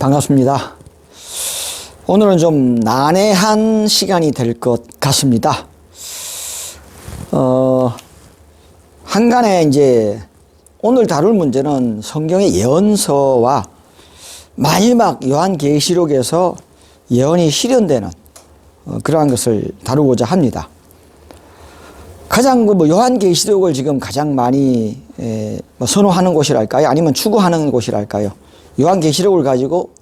반갑습니다. 오늘은 좀 난해한 시간이 될 것 같습니다. 한간에 이제 오늘 다룰 문제는 성경의 예언서와 마지막 요한계시록에서 예언이 실현되는 그러한 것을 다루고자 합니다. 가장 요한계시록을 지금 가장 많이 선호하는 곳이랄까요? 아니면 추구하는 곳이랄까요? 요한계시록을 가지고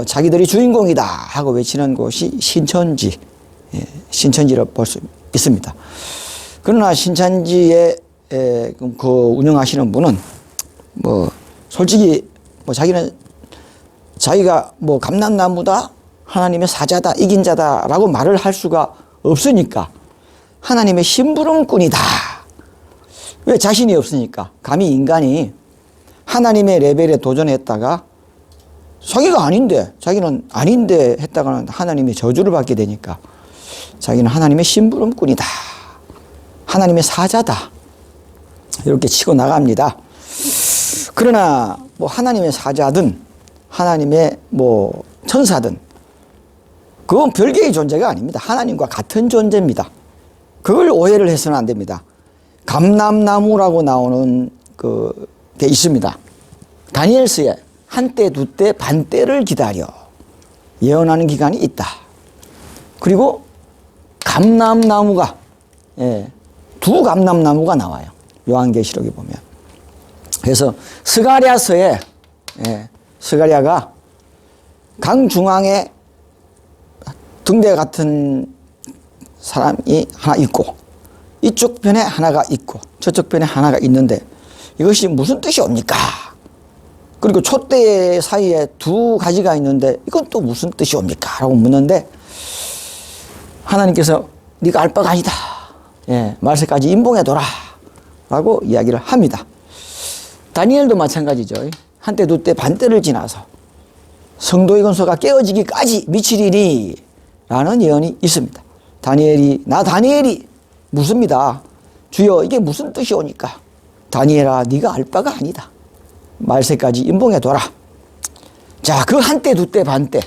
자기들이 주인공이다 하고 외치는 곳이 신천지, 신천지를 볼 수 있습니다. 그러나 신천지에 그 운영하시는 분은 솔직히 자기가 감람나무다, 하나님의 사자다, 이긴 자다라고 말을 할 수가 없으니까 하나님의 심부름꾼이다. 왜? 자신이 없으니까. 감히 인간이 하나님의 레벨에 도전했다가 자기는 아닌데 했다가는 하나님의 저주를 받게 되니까 자기는 하나님의 심부름꾼이다, 하나님의 사자다, 이렇게 치고 나갑니다. 그러나 하나님의 사자든 하나님의 천사든 그건 별개의 존재가 아닙니다. 하나님과 같은 존재입니다. 그걸 오해를 해서는 안 됩니다. 감람나무라고 나오는 게 있습니다. 다니엘서에 한때, 두때, 반때를 기다려 예언하는 기간이 있다. 그리고 감람나무가, 두 감람나무가 나와요. 요한계시록에 보면. 그래서 스가랴서에, 스가랴가 강 중앙에 등대 같은 사람이 하나 있고, 이쪽 편에 하나가 있고, 저쪽 편에 하나가 있는데 이것이 무슨 뜻이 옵니까? 그리고 촛대 사이에 두 가지가 있는데 이건 또 무슨 뜻이 옵니까? 라고 묻는데 하나님께서 네가 알 바가 아니다. 말세까지 임봉해둬라. 라고 이야기를 합니다. 다니엘도 마찬가지죠. 한때, 두때, 반때를 지나서 성도의 근소가 깨어지기까지 미치리니 라는 예언이 있습니다. 나 다니엘이 묻습니다. 주여, 이게 무슨 뜻이 오니까? 다니엘아, 네가 알 바가 아니다. 말세까지 임봉해둬라. 자, 그 한때, 두때, 반때,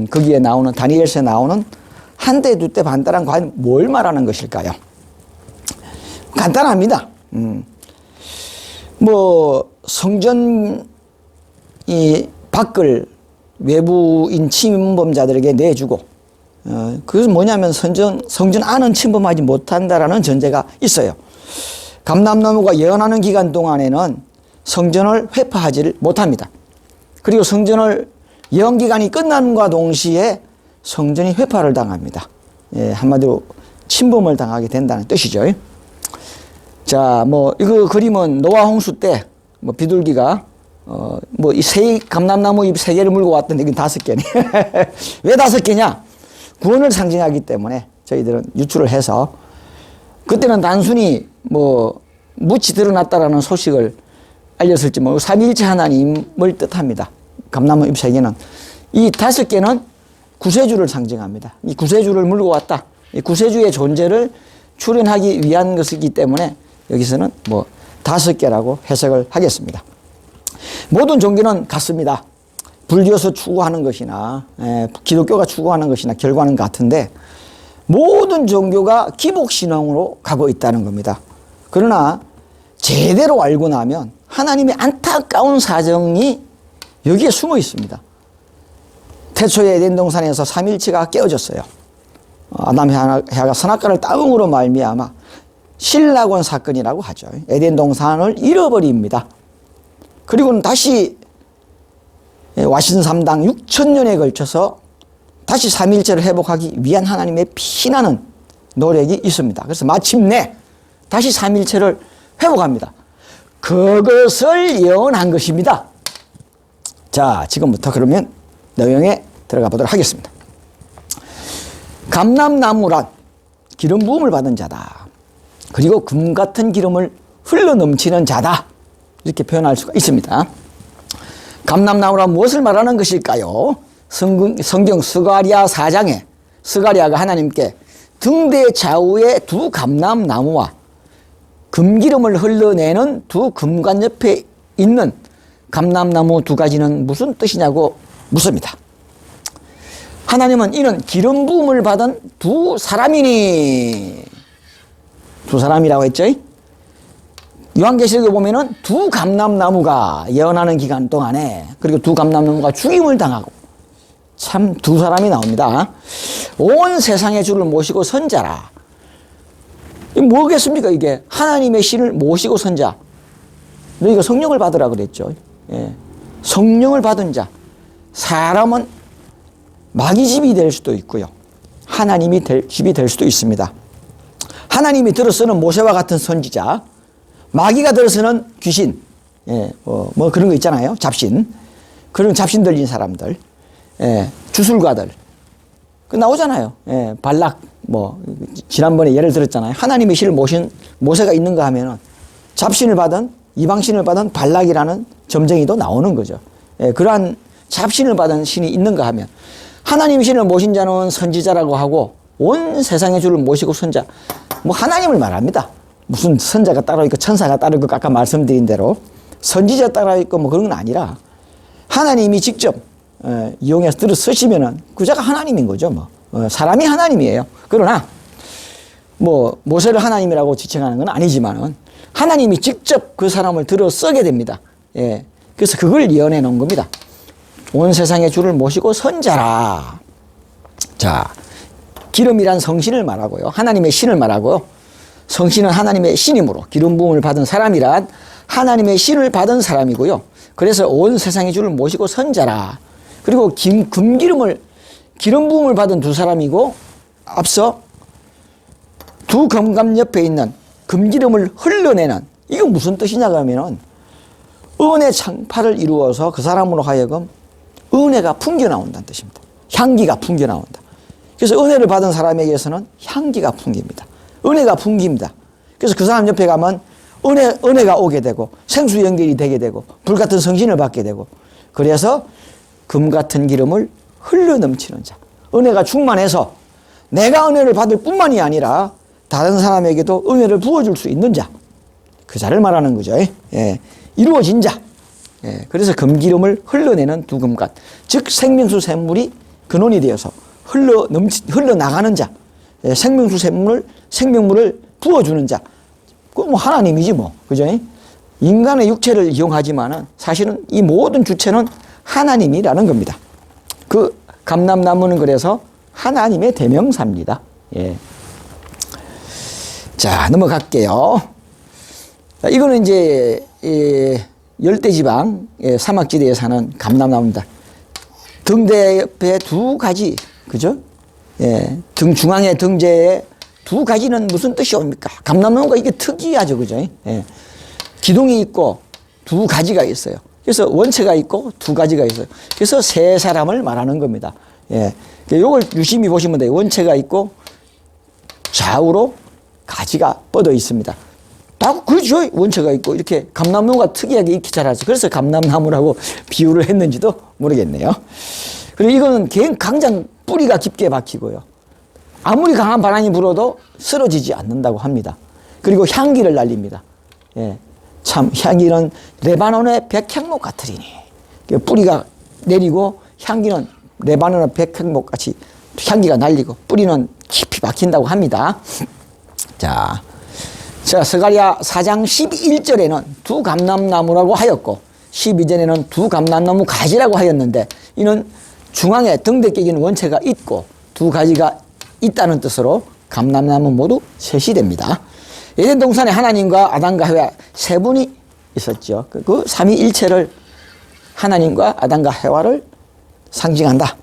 거기에 나오는, 다니엘서에 나오는 한때, 두때, 반때란 과연 뭘 말하는 것일까요? 간단합니다. 성전 이 밖을 외부인 침범자들에게 내주고, 그것은 뭐냐면 성전 안은 침범하지 못한다라는 전제가 있어요. 감람나무가 예언하는 기간 동안에는 성전을 회파하지를 못합니다. 그리고 성전을 예언 기간이 끝남과 동시에 성전이 회파를 당합니다. 한마디로 침범을 당하게 된다는 뜻이죠. 자, 이거 그림은 노아 홍수 때 비둘기가 이 감람나무 잎 3개를 물고 왔던데 이건 5개네. 왜 5개냐? 구원을 상징하기 때문에 저희들은 유출을 해서, 그때는 단순히 묻이 드러났다라는 소식을 알렸을지 삼위일체 하나님을 뜻합니다. 감나무 잎 3개는. 이 5개는 구세주를 상징합니다. 이 구세주를 물고 왔다. 이 구세주의 존재를 출현하기 위한 것이기 때문에 여기서는 5개라고 해석을 하겠습니다. 모든 종교는 같습니다. 불교에서 추구하는 것이나 기독교가 추구하는 것이나 결과는 같은데 모든 종교가 기복신앙으로 가고 있다는 겁니다. 그러나 제대로 알고 나면 하나님의 안타까운 사정이 여기에 숨어 있습니다. 태초에 에덴 동산에서 삼일체가 깨어졌어요. 아담 해아가 선악과를 따먹음으로 말미암아 신라곤 사건이라고 하죠. 에덴 동산을 잃어버립니다. 그리고는 다시 와신삼당 6,000년에 걸쳐서 다시 삼일체를 회복하기 위한 하나님의 피나는 노력이 있습니다. 그래서 마침내 다시 삼일체를 회복합니다. 그것을 예언한 것입니다. 자, 지금부터 그러면 내용에 들어가 보도록 하겠습니다. 감람나무란 기름 부음을 받은 자다. 그리고 금 같은 기름을 흘러 넘치는 자다. 이렇게 표현할 수가 있습니다. 감람나무란 무엇을 말하는 것일까요? 성경 스가랴 4장에 스가랴가 하나님께 등대 좌우에 두 감람나무와 금기름을 흘러내는 두 금관 옆에 있는 감람나무 두 가지는 무슨 뜻이냐고 묻습니다. 하나님은 이는 기름 부음을 받은 두 사람이니, 두 사람이라고 했죠. 요한계시록에 보면은 두 감람나무가 예언하는 기간 동안에, 그리고 두 감람나무가 죽임을 당하고, 참 두 사람이 나옵니다. 온 세상의 주를 모시고 선자라. 이게 뭐겠습니까? 이게 하나님의 신을 모시고 선자. 너희가 성령을 받으라 그랬죠. 예. 성령을 받은 자. 사람은 마귀 집이 될 수도 있고요. 하나님이 집이 될 수도 있습니다. 하나님이 들어서는 모세와 같은 선지자, 마귀가 들어서는 귀신, 예, 뭐 그런 거 있잖아요. 잡신. 그런 잡신 들린 사람들, 예, 주술가들. 그 나오잖아요. 예, 발락, 지난번에 예를 들었잖아요. 하나님의 신을 모신 모세가 있는가 하면은 잡신을 받은, 이방신을 받은 발락이라는 점쟁이도 나오는 거죠. 예, 그러한 잡신을 받은 신이 있는가 하면, 하나님의 신을 모신 자는 선지자라고 하고, 온 세상의 주를 모시고 선자, 하나님을 말합니다. 무슨 선자가 따로 있고 천사가 따로 있고 아까 말씀드린 대로 선지자 따로 있고 그런 건 아니라 하나님이 직접 이용해서 들어서시면은 그 자가 하나님인 거죠. 사람이 하나님이에요. 그러나 모세를 하나님이라고 지칭하는 건 아니지만은 하나님이 직접 그 사람을 들어서게 됩니다. 예. 그래서 그걸 예언해 놓은 겁니다. 온 세상의 주를 모시고 선자라. 자, 기름이란 성신을 말하고요. 하나님의 신을 말하고요. 성신은 하나님의 신임으로 기름 부음을 받은 사람이란 하나님의 신을 받은 사람이고요. 그래서 온 세상의 주를 모시고 선자라. 그리고 기름 부음을 받은 두 사람이고, 앞서 두 금감 옆에 있는 금기름을 흘러내는, 이건 무슨 뜻이냐 그러면은 은혜 창파를 이루어서 그 사람으로 하여금 은혜가 풍겨나온다는 뜻입니다. 향기가 풍겨나온다. 그래서 은혜를 받은 사람에게서는 향기가 풍깁니다. 은혜가 풍깁니다. 그래서 그 사람 옆에 가면 은혜가 오게 되고 생수 연결이 되게 되고 불같은 성신을 받게 되고, 그래서 금 같은 기름을 흘러 넘치는 자. 은혜가 충만해서 내가 은혜를 받을 뿐만이 아니라 다른 사람에게도 은혜를 부어줄 수 있는 자. 그 자를 말하는 거죠. 예. 이루어진 자. 예. 그래서 금기름을 흘러내는 두 금갓. 즉 생명수 샘물이 근원이 되어서 흘러나가는 자. 예. 생명수 생명물을 부어주는 자. 그건 하나님이지 그죠? 인간의 육체를 이용하지만은 사실은 이 모든 주체는 하나님이라는 겁니다. 그 감람나무는 그래서 하나님의 대명사입니다. 예. 자, 넘어갈게요. 이거는 이제 열대지방 사막지대에 사는 감람나무입니다. 등대 옆에 두 가지, 그죠? 예, 등 중앙의 등재에 두 가지는 무슨 뜻이 옵니까? 감람나무가 이게 특이하죠, 그죠? 예. 기둥이 있고 두 가지가 있어요. 그래서 원체가 있고 두 가지가 있어요. 그래서 세 사람을 말하는 겁니다. 예. 요걸 유심히 보시면 돼요. 원체가 있고 좌우로 가지가 뻗어 있습니다. 그렇죠. 원체가 있고 이렇게 감람나무가 특이하게 익히 자라죠. 그래서 감람나무라고 비유를 했는지도 모르겠네요. 그리고 이거는 강장 뿌리가 깊게 박히고요. 아무리 강한 바람이 불어도 쓰러지지 않는다고 합니다. 그리고 향기를 날립니다. 예. 참 향기는 레바논의 백향목 같으리니. 뿌리가 내리고 향기는 레바논의 백향목 같이 향기가 날리고 뿌리는 깊이 박힌다고 합니다. 자, 스가랴 4장 11절에는 두 감람나무라고 하였고 12절에는 두 감람나무 가지라고 하였는데, 이는 중앙에 등대끼기는 원체가 있고 두 가지가 있다는 뜻으로 감람나무 모두 셋이 됩니다. 에덴 동산에 하나님과 아담과 해와 세 분이 있었죠. 그 삼위일체를, 하나님과 아담과 해와를 상징한다.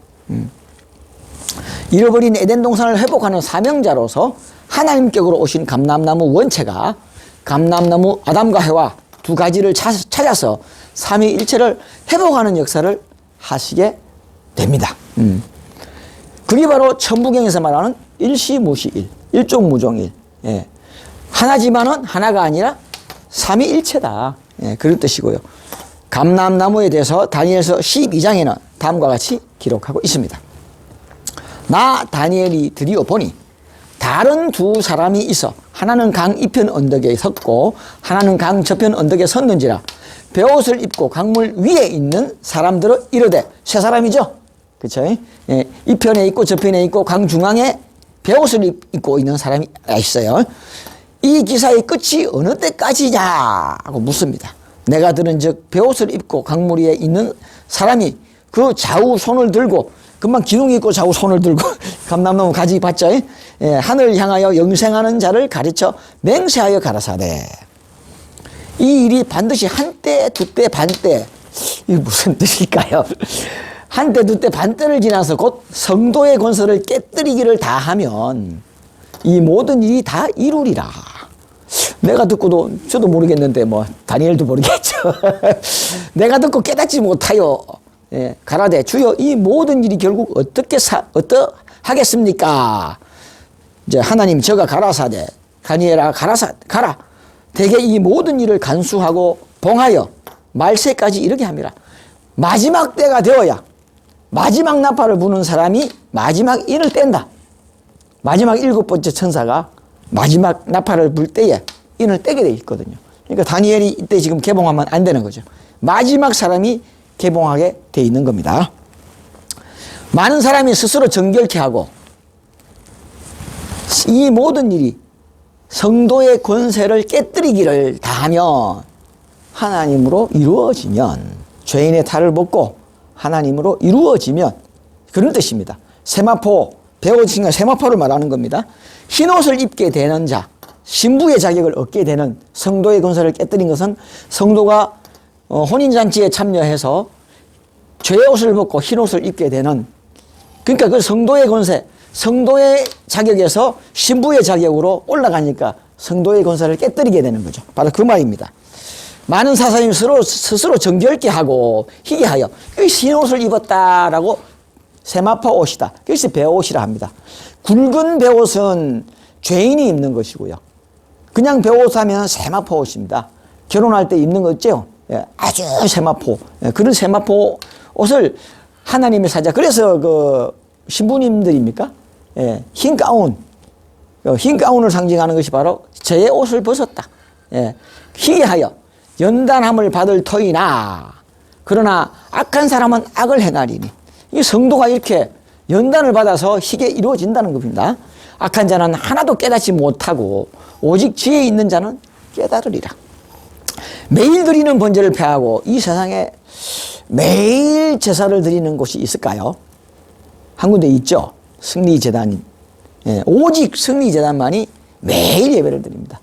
잃어버린 에덴 동산을 회복하는 사명자로서 하나님격으로 오신 감람나무 원체가 감람나무 아담과 해와 두 가지를 찾아서 삼위일체를 회복하는 역사를 하시게 됩니다. 그게 바로 천부경에서 말하는 일시무시일, 일종무종일. 예. 하나지만은 하나가 아니라 삼위일체다. 예, 그런 뜻이고요. 감람나무에 대해서 다니엘서 12장에는 다음과 같이 기록하고 있습니다. 나 다니엘이 드디어 보니 다른 두 사람이 있어 하나는 강 이편 언덕에 섰고 하나는 강 저편 언덕에 섰는지라 베옷을 입고 강물 위에 있는 사람들은 이르되 세 사람이죠. 그렇죠? 예, 이편에 있고 저편에 있고 강 중앙에 베옷을 입고 있는 사람이 있어요. 이 기사의 끝이 어느 때까지냐 하고 묻습니다. 내가 들은 즉 베옷을 입고 강물 위에 있는 사람이 그 좌우 손을 들고 금방 기둥이 있고 좌우 손을 들고 감람나무 가지 봤죠? 예, 하늘 향하여 영생하는 자를 가르쳐 맹세하여 가라사대. 이 일이 반드시 한때, 두때, 반때. 이게 무슨 뜻일까요? 한때, 두때, 반때를 지나서 곧 성도의 권세를 깨뜨리기를 다 하면 이 모든 일이 다 이루리라. 내가 듣고도 저도 모르겠는데 뭐 다니엘도 모르겠죠. 내가 듣고 깨닫지 못하여 예, 가라되 주여 이 모든 일이 결국 어떠하겠습니까? 이제 하나님 저가 가라사대 다니엘아 가라. 대개 이 모든 일을 간수하고 봉하여 말세까지 이르게 합니다. 마지막 때가 되어야 마지막 나팔을 부는 사람이 마지막 인을 뗀다. 마지막 7번째 천사가 마지막 나팔을 불 때에 인을 떼게 돼 있거든요. 그러니까 다니엘이 이때 지금 개봉하면 안 되는 거죠. 마지막 사람이 개봉하게 돼 있는 겁니다. 많은 사람이 스스로 정결케 하고 이 모든 일이 성도의 권세를 깨뜨리기를 다하면 하나님으로 이루어지면 죄인의 탈을 벗고 하나님으로 이루어지면 그런 뜻입니다. 세마포, 배우신가 세마포를 말하는 겁니다. 흰옷을 입게 되는 자, 신부의 자격을 얻게 되는 성도의 권세를 깨뜨린 것은 성도가 혼인잔치에 참여해서 죄의 옷을 벗고 흰옷을 입게 되는 그러니까 그 성도의 권세, 성도의 자격에서 신부의 자격으로 올라가니까 성도의 권세를 깨뜨리게 되는 거죠. 바로 그 말입니다. 많은 사람이 스스로 정결케 하고 희게 하여 흰옷을 입었다라고 세마포 옷이다. 그래서 베옷이라 합니다. 굵은 베옷은 죄인이 입는 것이고요. 그냥 베옷 하면 세마포 옷입니다. 결혼할 때 입는 거 있죠? 예, 아주 세마포. 예, 그런 세마포 옷을 하나님의 사자. 그래서 그 신부님들입니까? 예, 흰 가운. 흰 가운을 상징하는 것이 바로 죄의 옷을 벗었다. 예, 희게 하여 연단함을 받을 터이나 그러나 악한 사람은 악을 행하리니 이 성도가 이렇게 연단을 받아서 희게 이루어진다는 겁니다. 악한 자는 하나도 깨닫지 못하고 오직 지혜 있는 자는 깨달으리라. 매일 드리는 번제를 폐하고 이 세상에 매일 제사를 드리는 곳이 있을까요? 한 군데 있죠. 승리제단이. 예, 오직 승리제단만이 매일 예배를 드립니다.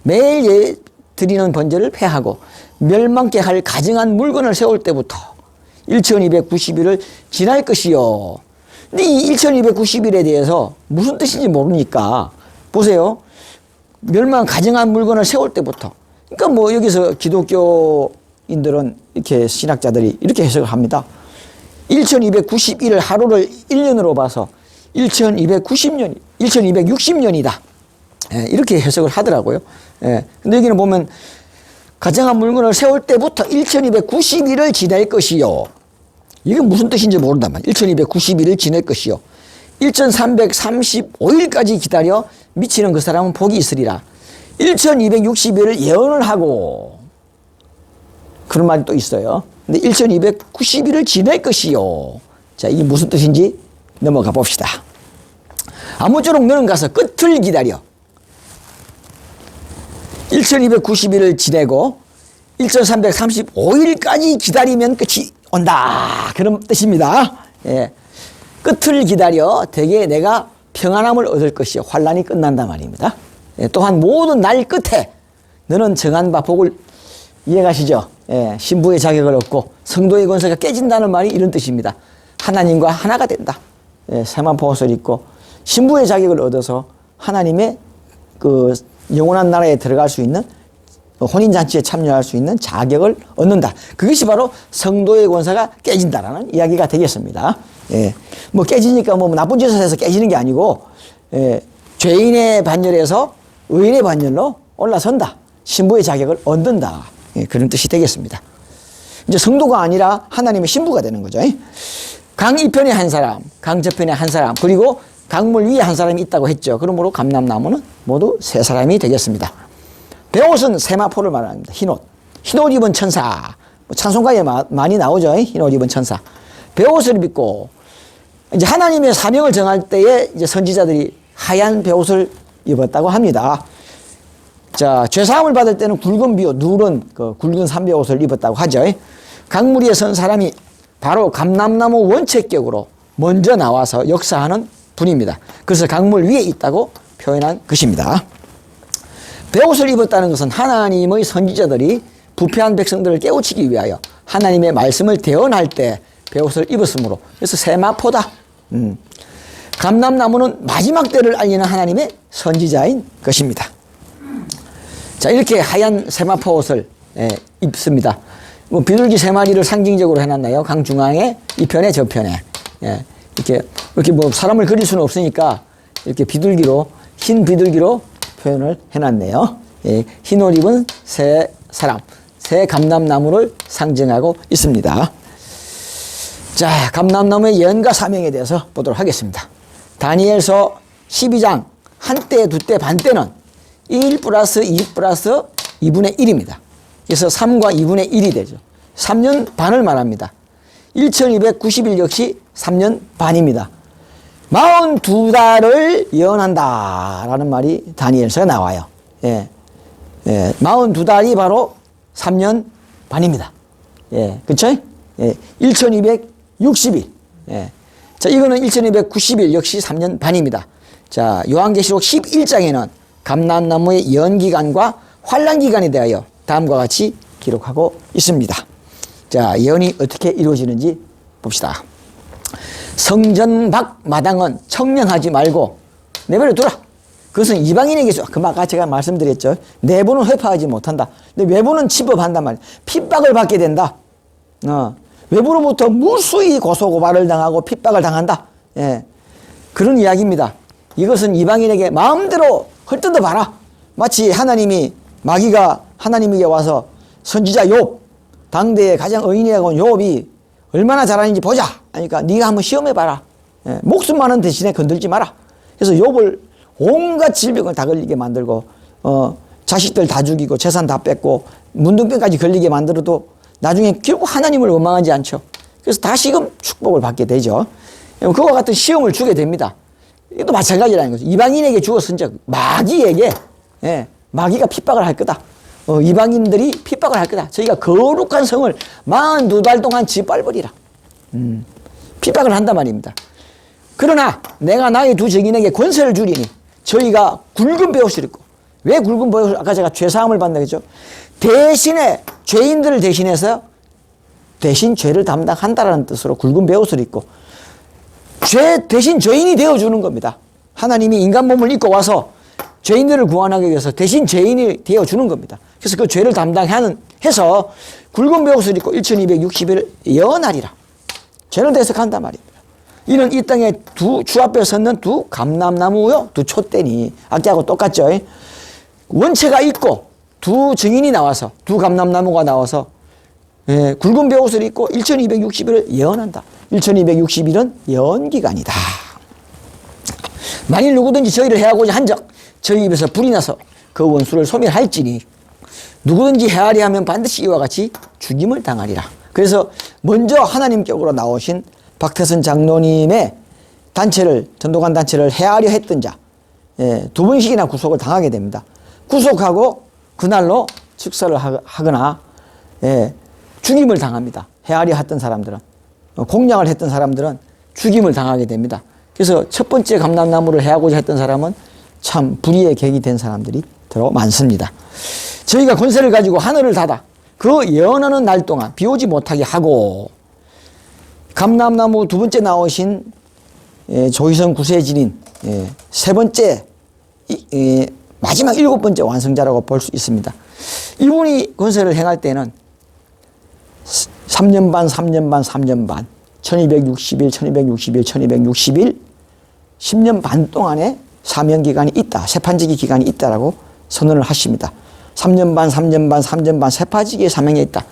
매일 드리는 번제를 폐하고 멸망케 할 가증한 물건을 세울 때부터 1290일을 지날 것이요. 근데 이 1290일에 대해서 무슨 뜻인지 모르니까 보세요. 가증한 물건을 세울 때부터. 그러니까 뭐 여기서 기독교인들은 이렇게 신학자들이 이렇게 해석을 합니다. 1291을 하루를 1년으로 봐서 1260년이다. 예, 이렇게 해석을 하더라고요. 예, 근데 여기는 보면 가증한 물건을 세울 때부터 1290일을 지낼 것이요. 이게 무슨 뜻인지 모른단 말이에요. 1290일을 지낼 것이요. 1335일까지 기다려 미치는 그 사람은 복이 있으리라. 1260일을 예언을 하고 그런 말이 또 있어요. 근데 1290일을 지낼 것이요. 자, 이게 무슨 뜻인지 넘어가 봅시다. 아무쪼록 너는 가서 끝을 기다려. 1290일을 지내고 1335일까지 기다리면 끝이 온다. 그런 뜻입니다. 예. 끝을 기다려 대개 내가 평안함을 얻을 것이요. 환란이 끝난다 말입니다. 예. 또한 모든 날 끝에 너는 정한 바 복을 이해가시죠? 예. 신부의 자격을 얻고 성도의 권세가 깨진다는 말이 이런 뜻입니다. 하나님과 하나가 된다. 예. 세마포 옷을 입고 신부의 자격을 얻어서 하나님의 그 영원한 나라에 들어갈 수 있는 혼인잔치에 참여할 수 있는 자격을 얻는다. 그것이 바로 성도의 권세가 깨진다라는 이야기가 되겠습니다. 예. 뭐 깨지니까 뭐 나쁜 짓을 해서 깨지는 게 아니고, 예. 죄인의 반열에서 의인의 반열로 올라선다. 신부의 자격을 얻는다. 예. 그런 뜻이 되겠습니다. 이제 성도가 아니라 하나님의 신부가 되는 거죠. 강 이편에 한 사람, 강 저편에 한 사람, 그리고 강물 위에 한 사람이 있다고 했죠. 그러므로 감람나무는 모두 세 사람이 되겠습니다. 베옷은 세마포를 말합니다. 흰옷. 흰옷 입은 천사. 찬송가에 많이 나오죠. 흰옷 입은 천사. 베옷을 입고 이제 하나님의 사명을 정할 때에 이제 선지자들이 하얀 베옷을 입었다고 합니다. 자, 죄사함을 받을 때는 굵은 비옷, 누런 그 굵은 삼베옷을 입었다고 하죠. 강물 위에 선 사람이 바로 감람나무 원체격으로 먼저 나와서 역사하는 분입니다. 그래서 강물 위에 있다고 표현한 것입니다. 베옷을 입었다는 것은 하나님의 선지자들이 부패한 백성들을 깨우치기 위하여 하나님의 말씀을 대언할 때 베옷을 입었으므로 그래서 세마포다. 감람나무는 마지막 때를 알리는 하나님의 선지자인 것입니다. 자, 이렇게 하얀 세마포 옷을 입습니다. 뭐 비둘기 세 마리를 상징적으로 해놨나요? 강 중앙에 이 편에 저 편에. 이렇게 뭐 사람을 그릴 수는 없으니까 이렇게 비둘기로 흰 비둘기로 표현을 해놨네요. 흰 옷 입은 세 사람, 세 감람나무를 상징하고 있습니다. 자, 감람나무의 예언과 사명에 대해서 보도록 하겠습니다. 다니엘서 12장 한때, 두때, 반때는 1 플러스 2 플러스 2분의 1입니다. 그래서 3과 2분의 1이 되죠. 3년 반을 말합니다. 1290일 역시 3년 반입니다. 42달을 예언한다 라는 말이 다니엘서에 나와요. 42달이 바로 3년 반입니다. 그쵸? 1260일. 자, 이거는 1290일 역시 3년 반입니다. 자, 요한계시록 11장에는 감람나무의 예언기간과 환란기간에 대하여 다음과 같이 기록하고 있습니다. 자, 예언이 어떻게 이루어지는지 봅시다. 성전 밖 마당은 청명하지 말고 내버려 두라. 그것은 이방인에게 아까 제가 말씀드렸죠. 내부는 회파하지 못한다. 근데 외부는 침범한단 말이에요. 핍박을 받게 된다. 외부로부터 무수히 고소고발을 당하고 핍박을 당한다. 그런 이야기입니다. 이것은 이방인에게 마음대로 헐뜯어 봐라. 마치 하나님이 마귀가 하나님에게 와서 선지자 욥, 당대의 가장 의인이라고 온 욥이 얼마나 잘하는지 보자. 그러니까 네가 한번 시험해 봐라. 목숨 많은 대신에 건들지 마라. 그래서 욥을 온갖 질병을 다 걸리게 만들고 자식들 다 죽이고 재산 다 뺏고 문둥병까지 걸리게 만들어도 나중에 결국 하나님을 원망하지 않죠. 그래서 다시금 축복을 받게 되죠. 그와 같은 시험을 주게 됩니다. 이것도 마찬가지라는 거죠. 이방인에게 주었은 적 마귀에게 마귀가 핍박을 할 거다. 이방인들이 핍박을 할 거다. 저희가 거룩한 성을 42달 동안 짓밟으리라. 핍박을 한단 말입니다. 그러나 내가 나의 두 증인에게 권세를 주리니 저희가 굵은 베옷을 입고, 왜 굵은 베옷을, 아까 제가 죄사함을 받는다 했죠. 대신에 죄인들을 대신해서 대신 죄를 담당한다라는 뜻으로 굵은 베옷을 입고 죄 대신 죄인이 되어주는 겁니다. 하나님이 인간 몸을 입고 와서 죄인들을 구원하기 위해서 대신 죄인이 되어주는 겁니다. 그래서 그 죄를 해서 굵은 베옷을 입고 1260일 예언하리라. 죄를 대속한단 말입니다. 이는 이 땅에 주 앞에 섰는 두 감람나무요, 두 촛대니, 아까하고 똑같죠. 원체가 있고 두 증인이 나와서, 두 감람나무가 나와서 굵은 베옷을 입고 1260일을 예언한다. 1260일은 예언기간이다. 만일 누구든지 저희를 해하고자 한적 저희 입에서 불이 나서 그 원수를 소멸할지니 누구든지 해하려 하면 반드시 이와 같이 죽임을 당하리라. 그래서 먼저 하나님격으로 나오신 박태선 장로님의 단체를, 전도관 단체를 해하려 했던 자, 두 번씩이나 구속을 당하게 됩니다. 구속하고 그날로 축사를 하거나 죽임을 당합니다. 해하려 했던 사람들은, 공양을 했던 사람들은 죽임을 당하게 됩니다. 그래서 첫 번째 감람나무를 해하고자 했던 사람은 참 불의의 객이 된 사람들이 더러 많습니다. 저희가 권세를 가지고 하늘을 닫아 그 예언하는 날 동안 비 오지 못하게 하고, 감람나무 두 번째 나오신 조희성 구세진인 세 번째 마지막 일곱 번째 완성자라고 볼 수 있습니다. 이분이 권세를 행할 때는 3년 반, 3년 반, 3년 반, 1260일, 1260일, 1260일, 10년 반 동안의 사명기간이 있다, 세판지기 기간이 있다라고 선언을 하십니다. 3년 반, 3년 반, 3년 반, 세판지기의 사명이 있다.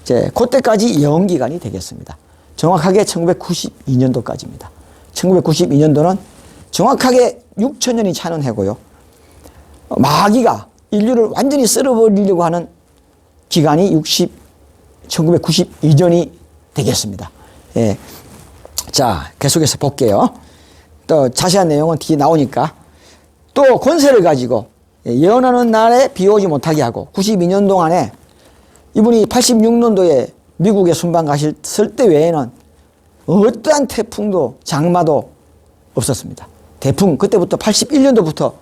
이제 그때까지 예언기간이 되겠습니다. 정확하게 1992년도까지입니다. 1992년도는 정확하게 6천년이 차는 해고요. 마귀가 인류를 완전히 쓸어버리려고 하는 기간이 1992년이 되겠습니다. 예. 자, 계속해서 볼게요. 또 자세한 내용은 뒤에 나오니까. 또 권세를 가지고 예언하는 날에 비 오지 못하게 하고 92년 동안에 이분이 86년도에 미국에 순방 가셨을 때 외에는 어떠한 태풍도 장마도 없었습니다. 대풍, 그때부터 81년도부터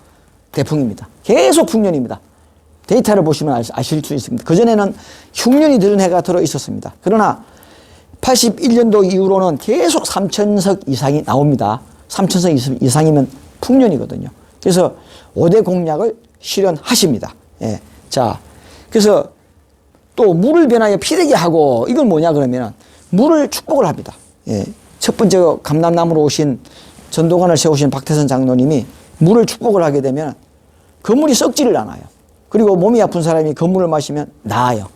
대풍입니다. 계속 풍년입니다. 데이터를 보시면 아실 수 있습니다. 그전에는 흉년이 드는 해가 들어 있었습니다. 그러나 81년도 이후로는 계속 3천석 이상이 나옵니다. 3천석 이상이면 풍년이거든요. 그래서 5대 공약을 실현하십니다. 예. 자, 그래서 또 물을 변하여 피되게 하고, 이건 뭐냐 그러면 물을 축복을 합니다. 예. 첫 번째 감람나무로 오신 전도관을 세우신 박태선 장로님이 물을 축복을 하게 되면 그물이 썩지를 않아요. 그리고 몸이 아픈 사람이 그 물을 마시면 나아요.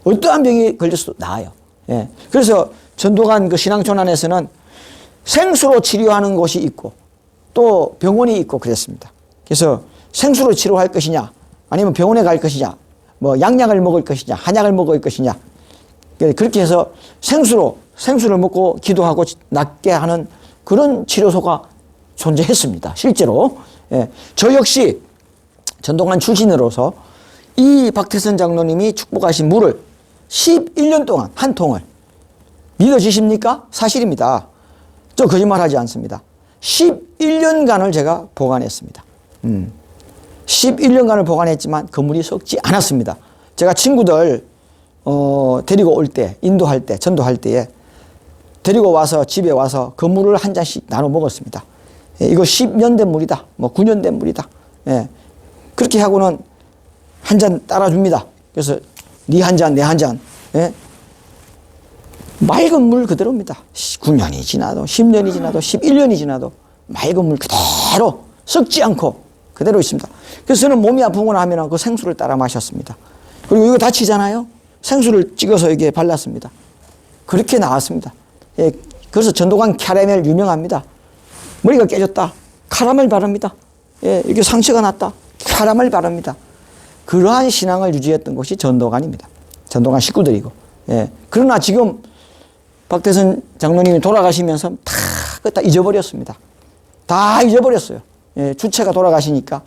어떠한 병이 걸렸어도 나아요. 예. 그래서 전도관 그 신앙촌 안에서는 생수로 치료하는 곳이 있고 또 병원이 있고 그랬습니다. 그래서 생수로 치료할 것이냐 아니면 병원에 갈 것이냐 뭐 양약을 먹을 것이냐 한약을 먹을 것이냐 그렇게 해서 생수를 먹고 기도하고 낫게 하는 그런 치료소가 존재했습니다. 실제로. 예. 저 역시 전도관 출신으로서 이 박태선 장로님이 축복하신 물을 11년 동안 한 통을 믿어지십니까? 사실입니다. 저 거짓말하지 않습니다. 11년간을 제가 보관했습니다. 11년간을 보관했지만 그 물이 썩지 않았습니다. 제가 친구들 데리고 올 때, 인도할 때, 전도할 때에 데리고 와서 집에 와서 그 물을 한 잔씩 나눠 먹었습니다. 예, 이거 10년 된 물이다. 뭐 9년 된 물이다. 예, 그렇게 하고는 한 잔 따라줍니다. 그래서 네 한 잔, 내 한 잔. 예? 맑은 물 그대로입니다. 9년이 지나도 10년이 지나도 11년이 지나도 맑은 물 그대로 썩지 않고 그대로 있습니다. 그래서 저는 몸이 아프거나 하면 그 생수를 따라 마셨습니다. 그리고 이거 다치잖아요. 생수를 찍어서 이게 발랐습니다. 그렇게 나왔습니다. 예, 그래서 전도관 캐러멜 유명합니다. 머리가 깨졌다. 카라멜 바릅니다. 예, 이게 상처가 났다. 카라멜 바릅니다. 그러한 신앙을 유지했던 것이 전도관입니다. 전도관 식구들이고. 예. 그러나 지금 박태선 장로님이 돌아가시면서 다 잊어버렸습니다. 다 잊어버렸어요. 예, 주체가 돌아가시니까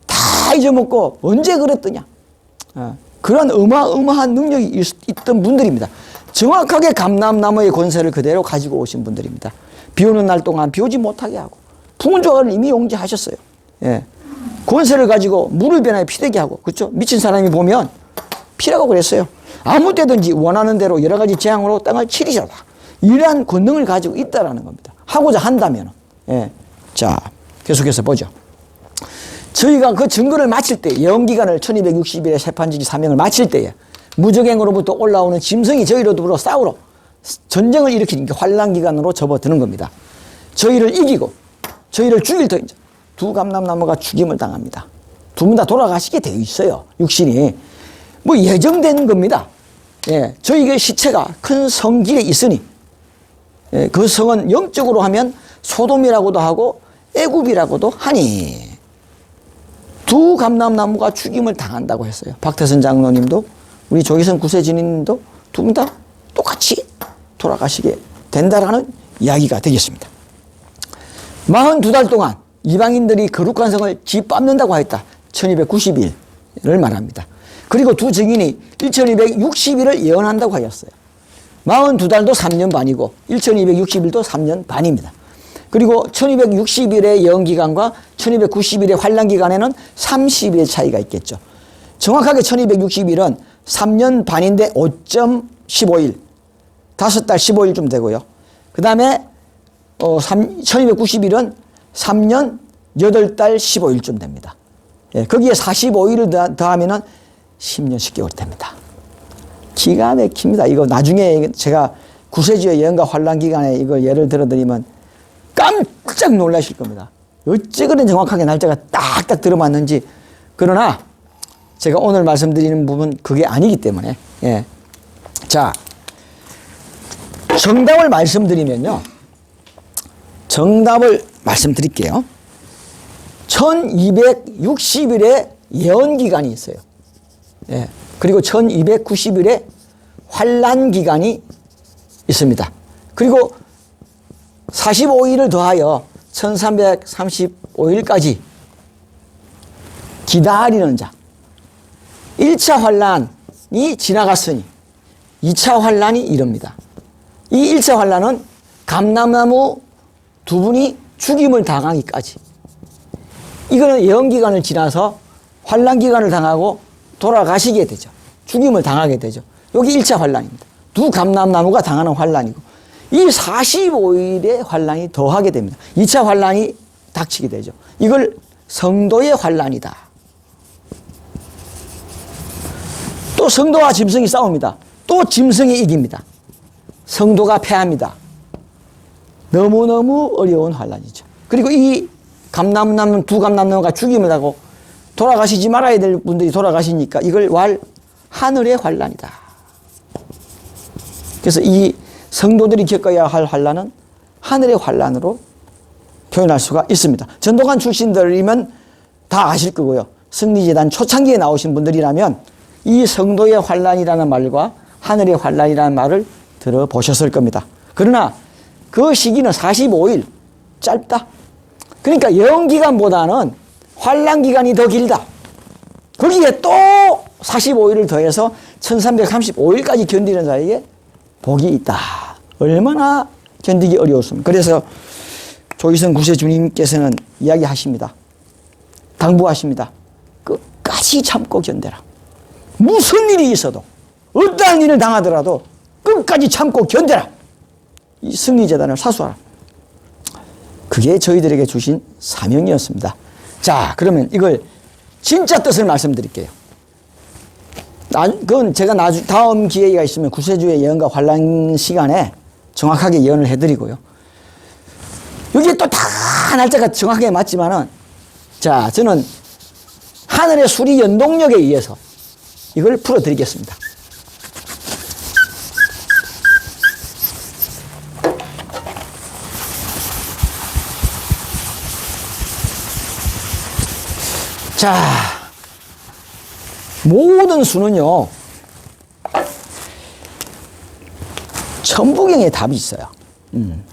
다 잊어먹고 언제 그랬더냐. 그런 어마어마한 능력이 있던 분들입니다. 정확하게 감람나무의 권세를 그대로 가지고 오신 분들입니다. 비 오는 날 동안 비 오지 못하게 하고 풍은 조각을 이미 용지하셨어요. 예. 권세를 가지고 물을 변하여 피되게 하고, 그렇죠? 미친 사람이 보면 피라고 그랬어요. 아무 때든지 원하는 대로 여러 가지 재앙으로 땅을 치리셔라. 이러한 권능을 가지고 있다라는 겁니다. 하고자 한다면. 예. 자, 계속해서 보죠. 저희가 그 증거를 마칠 때, 예언기간을 1260일의 세판지기 사명을 마칠 때에 무적행으로부터 올라오는 짐승이 저희로부터 싸우러 전쟁을 일으키니까 환란기간으로 접어드는 겁니다. 저희를 이기고 저희를 죽일 터 이제 두 감람나무가 죽임을 당합니다. 두 분 다 돌아가시게 되어 있어요. 육신이. 뭐 예정된 겁니다. 예, 저희의 시체가 큰 성길에 있으니, 예, 그 성은 영적으로 하면 소돔이라고도 하고 애굽이라고도 하니 두 감람나무가 죽임을 당한다고 했어요. 박태선 장로님도 우리 조기선 구세주님도 두 분 다 똑같이 돌아가시게 된다라는 이야기가 되겠습니다. 42달 동안 이방인들이 거룩한 성을 짓밟는다고 했다. 1290일을 말합니다. 그리고 두 증인이 1260일을 예언한다고 하였어요. 42달도 3년 반이고 1260일도 3년 반입니다. 그리고 1260일의 예언기간과 1290일의 환란기간에는 30일 차이가 있겠죠. 정확하게 1260일은 3년 반인데 5.15일, 5달 15일쯤 되고요. 그 다음에 1290일은 3년 8달 15일쯤 됩니다. 예, 거기에 45일을 더하면 10년 10개월 됩니다. 기가 막힙니다. 이거 나중에 제가 구세주의 예언과 환란기간에 이걸 예를 들어드리면 깜짝 놀라실 겁니다. 어째 그런 정확하게 날짜가 딱딱 들어맞는지. 그러나 제가 오늘 말씀드리는 부분 그게 아니기 때문에. 예. 자, 정답을 말씀드리면요. 정답을 말씀드릴게요. 1260일의 예언기간이 있어요. 예. 그리고 1290일의 환란기간이 있습니다. 그리고 45일을 더하여 1335일까지 기다리는 자. 1차 환란이 지나갔으니 2차 환란이 이릅니다. 이 1차 환란은 감람나무 두 분이 죽임을 당하기까지. 이거는 예언기간을 지나서 환란기간을 당하고 돌아가시게 되죠. 죽임을 당하게 되죠. 여기 1차 환란입니다. 두 감람나무가 당하는 환란이고 이 45일의 환란이 더하게 됩니다. 2차 환란이 닥치게 되죠. 이걸 성도의 환란이다. 또 성도와 짐승이 싸웁니다. 또 짐승이 이깁니다. 성도가 패합니다. 너무너무 어려운 환란이죠. 그리고 이 감람나무 두 감람나무가 죽임을 하고 돌아가시지 말아야 될 분들이 돌아가시니까 이걸 하늘의 환란이다. 그래서 이 성도들이 겪어야 할 환란은 하늘의 환란으로 표현할 수가 있습니다. 전도관 출신들이면 다 아실 거고요. 승리재단 초창기에 나오신 분들이라면 이 성도의 환란이라는 말과 하늘의 환란이라는 말을 들어보셨을 겁니다. 그러나 그 시기는 45일 짧다. 그러니까 예언기간보다는 환란기간이 더 길다. 거기에 또 45일을 더해서 1335일까지 견디는 자에게 복이 있다. 얼마나 견디기 어려웠습니까? 그래서 조희성 구세주님께서는 이야기하십니다. 당부하십니다. 끝까지 참고 견뎌라. 무슨 일이 있어도 어떠한 일을 당하더라도 끝까지 참고 견뎌라. 이 승리재단을 사수하라. 그게 저희들에게 주신 사명이었습니다. 자, 그러면 이걸 진짜 뜻을 말씀드릴게요. 그건 제가 다음 기회가 있으면 구세주의 예언과 환란 시간에 정확하게 예언을 해드리고요. 여기에 또 다 날짜가 정확하게 맞지만은, 자, 저는 하늘의 수리 연동력에 의해서 이걸 풀어드리겠습니다. 자, 모든 수는요, 천부경에 답이 있어요.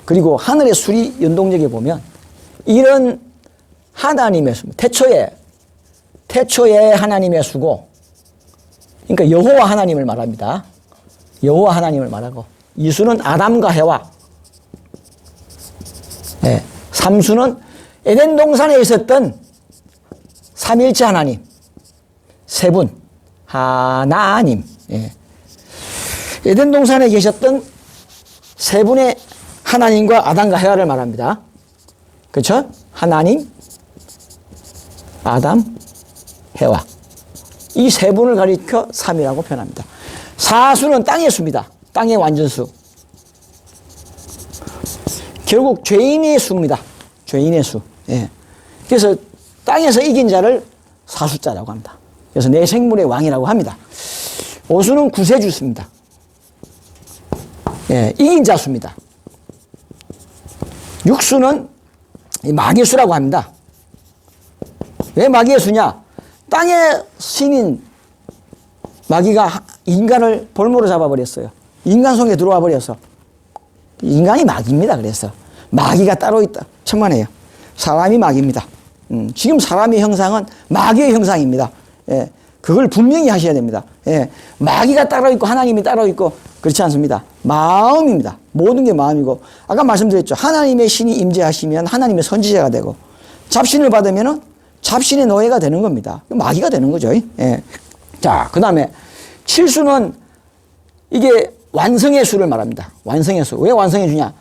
그리고 하늘의 수리 연동력에 보면 이런 하나님의 수, 태초에 하나님의 수고, 그러니까 여호와 하나님을 말합니다. 여호와 하나님을 말하고, 이 수는 아담과 해와, 네, 3수는 에덴 동산에 있었던 삼일체 하나님, 세 분, 하나님. 예. 에덴 동산에 계셨던 세 분의 하나님과 아담과 해와를 말합니다. 그렇죠? 하나님, 아담, 해와. 이 세 분을 가리켜 삼이라고 표현합니다. 사수는 땅의 수입니다. 땅의 완전수. 결국 죄인의 수입니다. 죄인의 수. 예. 그래서 땅에서 이긴 자를 사수자라고 합니다. 그래서 내 생물의 왕이라고 합니다. 오수는 구세주수입니다. 예, 이긴 자 수입니다. 육수는 마귀의 수라고 합니다. 왜 마귀의 수냐? 땅의 신인 마귀가 인간을 볼모로 잡아버렸어요. 인간 속에 들어와 버려서. 인간이 마귀입니다. 그래서 마귀가 따로 있다. 천만에요. 사람이 마귀입니다. 지금 사람의 형상은 마귀의 형상입니다. 예, 그걸 분명히 하셔야 됩니다. 예, 마귀가 따로 있고 하나님이 따로 있고 그렇지 않습니다. 마음입니다. 모든 게 마음이고, 아까 말씀드렸죠. 하나님의 신이 임재하시면 하나님의 선지자가 되고, 잡신을 받으면은 잡신의 노예가 되는 겁니다. 마귀가 되는 거죠. 예. 자, 그 다음에 7수는 이게 완성의 수를 말합니다. 완성의 수. 왜 완성의 수냐?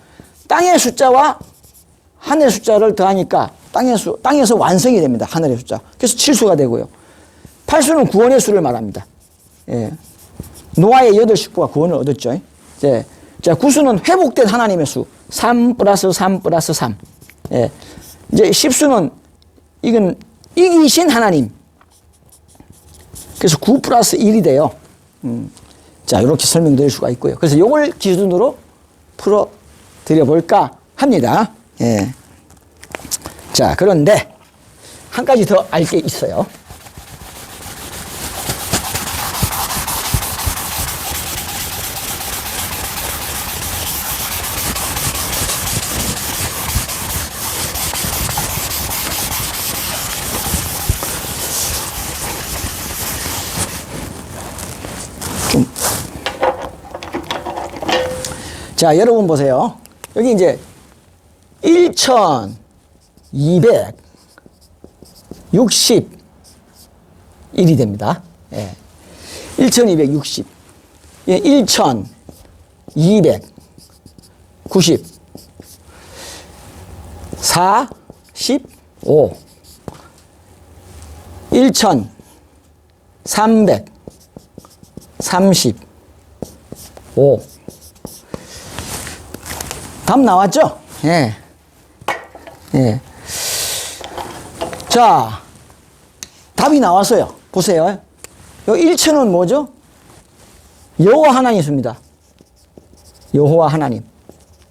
땅의 숫자와 하늘의 숫자를 더하니까 땅에서 완성이 됩니다. 하늘의 숫자. 그래서 7수가 되고요. 8수는 구원의 수를 말합니다. 예. 노아의 8식구가 구원을 얻었죠. 예. 자, 9수는 회복된 하나님의 수. 3 플러스 3 플러스 3. 예. 이제 10수는 이건 이기신 하나님. 그래서 9 플러스 1이 돼요. 자, 이렇게 설명드릴 수가 있고요. 그래서 이걸 기준으로 풀어 드려볼까 합니다. 예. 자, 그런데 한 가지 더 알 게 있어요. 자, 여러분 보세요. 여기 이제 1261이 됩니다. 예. 1260. 예, 1290. 45. 1335. 답 나왔죠? 예. 예. 자, 답이 나왔어요. 보세요. 요 1천은 뭐죠? 여호와 하나님 수입니다. 여호와 하나님.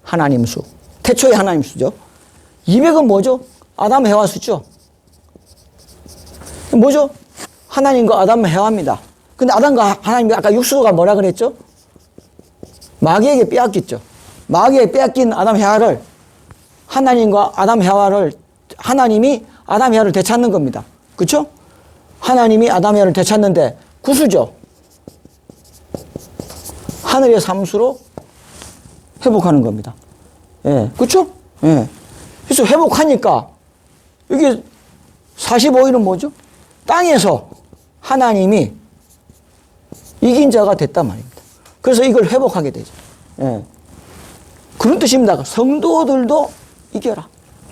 하나님 수. 태초의 하나님 수죠. 200은 뭐죠? 아담 해와 수죠. 뭐죠? 하나님과 아담 해와입니다. 근데 아담과 하나님이 아까 육수가 뭐라 그랬죠? 마귀에게 빼앗겼죠. 마귀에 빼앗긴 아담 해와를 하나님과 아담 해와를 하나님이 아담 해와를 되찾는 겁니다. 그렇죠? 하나님이 아담 해와를 되찾는데 구수죠. 하늘의 삼수로 회복하는 겁니다. 예, 그렇죠? 예. 그래서 회복하니까 이게 45일은 뭐죠? 땅에서 하나님이 이긴 자가 됐단 말입니다. 그래서 이걸 회복하게 되죠. 예. 그런 뜻입니다. 성도들도 이겨라.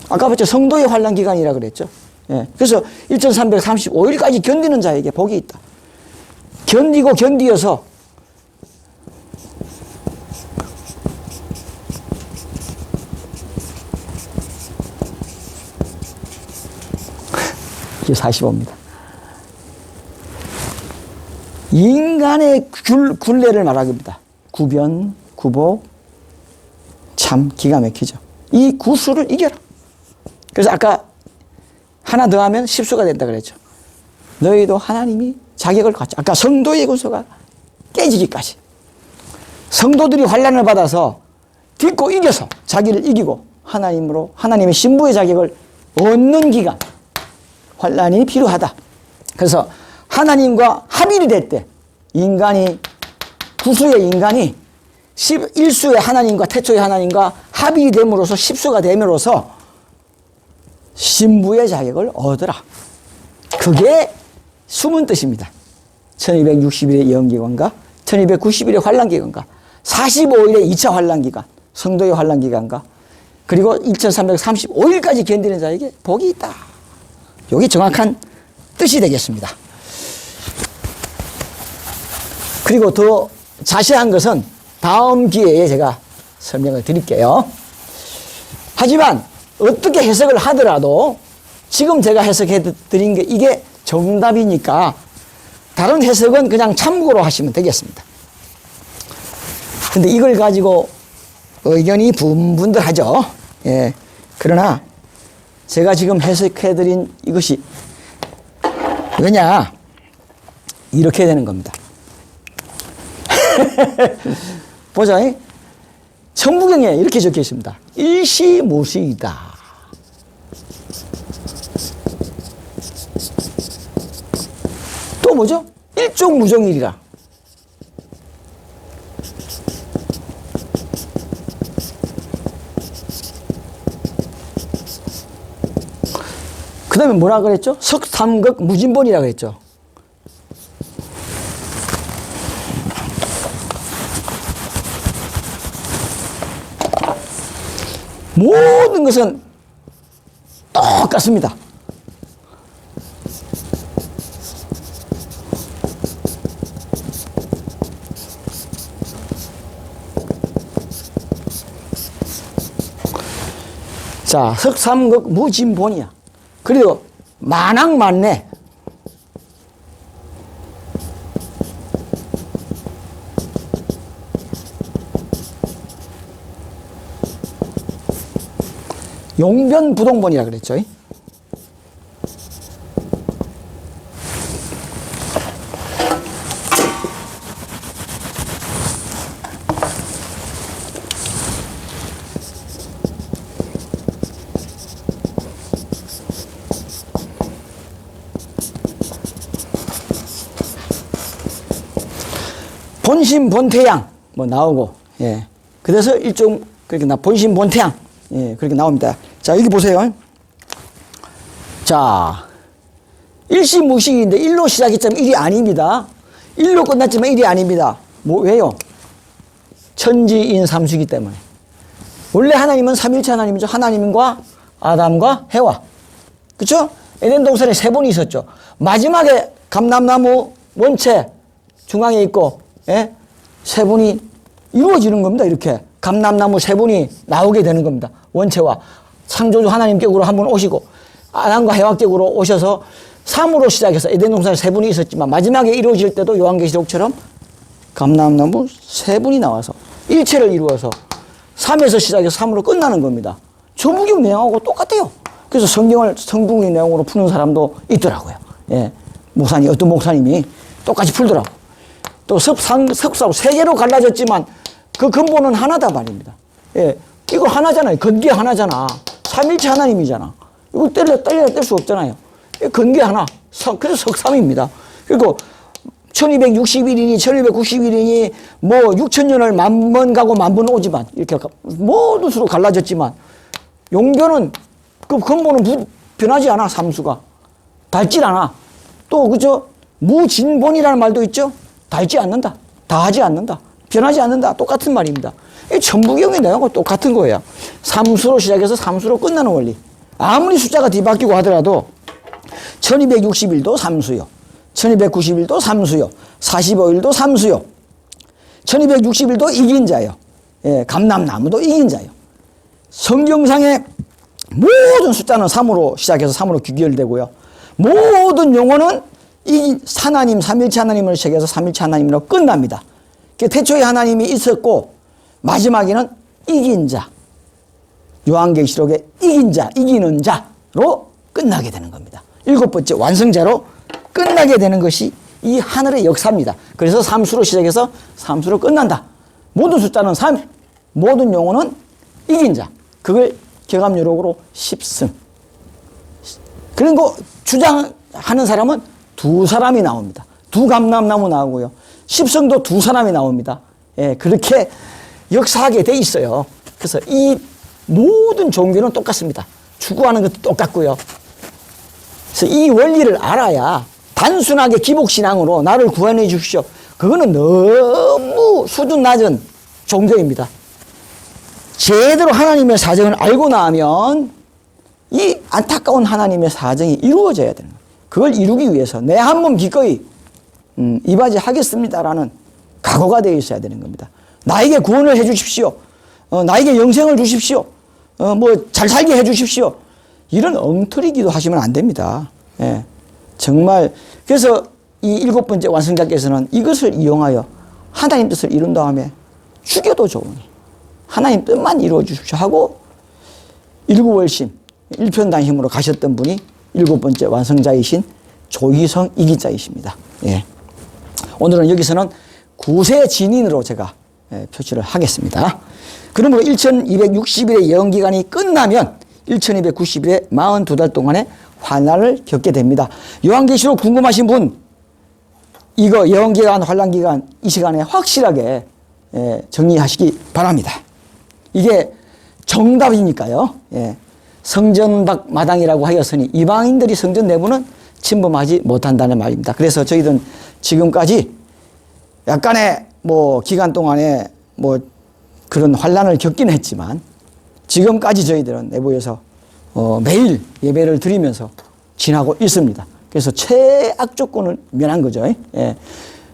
아까 봤죠? 성도의 환난 기간이라 그랬죠. 예. 그래서 1335일까지 견디는 자에게 복이 있다. 견디고 견디어서 이게 45입니다. 인간의 굴레를 말합니다. 구변, 구복, 참 기가 막히죠. 이 구수를 이겨라. 그래서 아까 하나 더 하면 십수가 된다 그랬죠. 너희도 하나님이 자격을 갖죠. 아까 성도의 군수가 깨지기까지. 성도들이 환난을 받아서 딛고 이겨서 자기를 이기고 하나님으로 하나님의 신부의 자격을 얻는 기간. 환난이 필요하다. 그래서 하나님과 합일이 될 때 인간이 구수의 인간이 11수의 하나님과 태초의 하나님과 합일이 됨으로써 10수가 됨으로써 신부의 자격을 얻으라. 그게 숨은 뜻입니다. 1260일의 예언기간과 1290일의 환란기간과 45일의 2차 환란기간, 성도의 환란기간과 그리고 1335일까지 견디는 자에게 복이 있다. 이게 정확한 뜻이 되겠습니다. 그리고 더 자세한 것은 다음 기회에 제가 설명을 드릴게요. 하지만 어떻게 해석을 하더라도 지금 제가 해석해 드린 게 이게 정답이니까 다른 해석은 그냥 참고로 하시면 되겠습니다. 근데 이걸 가지고 의견이 분분들하죠. 예. 그러나 제가 지금 해석해 드린 이것이 왜냐? 이렇게 되는 겁니다. 보자. 천부경에 이렇게 적혀 있습니다. 일시무수이다. 또 뭐죠? 일종무정일이라. 그 다음에 뭐라 그랬죠? 석삼극 무진본이라 그랬죠. 모든 것은 똑같습니다. 자, 석삼극 무진본이야. 그리고 만왕만내. 용변부동본이라 그랬죠. 본심 본태양 뭐 나오고, 예. 그래서 일종 그렇게 본심 본태양, 예, 그렇게 나옵니다. 자, 여기 보세요. 자, 일시무식인데 일로 시작했지만 일이 아닙니다. 일로 끝났지만 일이 아닙니다. 뭐 왜요? 천지인 삼수이기 때문에. 원래 하나님은 삼일체 하나님이죠. 하나님과 아담과 해와. 그렇죠? 에덴 동산에 세 분이 있었죠. 마지막에 감람나무 원체 중앙에 있고, 예? 세 분이 이루어지는 겁니다. 이렇게 감람나무 세 분이 나오게 되는 겁니다. 원체와 창조주 하나님 격으로 한 분 오시고 아담과 해와 격으로 오셔서 3으로 시작해서 에덴 동산에 세 분이 있었지만 마지막에 이루어질 때도 요한계시록처럼 감람나무 세 분이 나와서 일체를 이루어서 3에서 시작해서 3으로 끝나는 겁니다. 조부경 내용하고 똑같아요. 그래서 성경을 성부의 내용으로 푸는 사람도 있더라고요. 예. 목사님, 어떤 목사님이 똑같이 풀더라고. 또 석사로 세 개로 갈라졌지만 그 근본은 하나다 말입니다. 예. 이거 하나잖아요. 건기 하나잖아. 삼일체 하나님이잖아. 이거 뗄래야 뗄 수 없잖아요. 건기 하나. 그래서 석삼입니다. 그리고 1261이니 1291이니 뭐 6000년을 만번 가고 만번 오지만 이렇게 모든 수로 갈라졌지만 용변은 그 근본은 변하지 않아. 삼수가 닳질 않아. 또 그죠? 무진본이라는 말도 있죠. 닳지 않는다. 다하지 않는다. 변하지 않는다. 똑같은 말입니다. 이 천부경의 내용과 똑같은 거예요. 삼수로 시작해서 삼수로 끝나는 원리. 아무리 숫자가 뒤바뀌고 하더라도 1261도 삼수요. 1291도 삼수요. 45일도 삼수요. 1261도 이긴 자요. 예, 감람나무도 이긴 자요. 성경상의 모든 숫자는 3으로 시작해서 3으로 귀결되고요. 모든 용어는 이 하나님, 삼일체 하나님을 시작해서 삼일체 하나님으로 끝납니다. 태초에 하나님이 있었고 마지막에는 이긴 자, 요한계시록의 이긴 자, 이기는 자로 끝나게 되는 겁니다. 7번째 완성자로 끝나게 되는 것이 이 하늘의 역사입니다. 그래서 삼수로 시작해서 삼수로 끝난다. 모든 숫자는 3, 모든 용어는 이긴 자. 그걸 경합유록으로 10승. 그런 거 주장하는 사람은 두 사람이 나옵니다. 두 감람나무 나오고요. 10승도 두 사람이 나옵니다. 예, 그렇게 역사하게 돼 있어요. 그래서 이 모든 종교는 똑같습니다. 추구하는 것도 똑같고요. 그래서 이 원리를 알아야 단순하게 기복신앙으로 나를 구원해 주십시오. 그거는 너무 수준 낮은 종교입니다. 제대로 하나님의 사정을 알고 나면 이 안타까운 하나님의 사정이 이루어져야 되는 거예요. 그걸 이루기 위해서 내 한 몸 기꺼이 이바지하겠습니다라는 각오가 되어 있어야 되는 겁니다. 나에게 구원을 해 주십시오. 나에게 영생을 주십시오. 뭐 잘 살게 해 주십시오. 이런 엉터리 기도하시면 안 됩니다. 예. 정말 그래서 이 7번째 완성자께서는 이것을 이용하여 하나님 뜻을 이룬 다음에 죽여도 좋으니 하나님 뜻만 이루어 주십시오 하고 일구월심 일편단심으로 가셨던 분이 7번째 완성자이신 조희성 이기자이십니다. 예. 오늘은 여기서는 구세 진인으로 제가 표시를 하겠습니다. 그러므로 1260일의 예언기간이 끝나면 1290일에 42달 동안의 환난을 겪게 됩니다. 요한계시록 궁금하신 분 이거 예언기간 환난기간 이 시간에 확실하게 정리하시기 바랍니다. 이게 정답이니까요. 성전 밖 마당이라고 하였으니 이방인들이 성전 내부는 침범하지 못한다는 말입니다. 그래서 저희들은 지금까지 약간의 뭐 기간 동안에 뭐 그런 환난을 겪긴 했지만 지금까지 저희들은 내부에서 매일 예배를 드리면서 지나고 있습니다. 그래서 최악 조건을 면한 거죠. 예.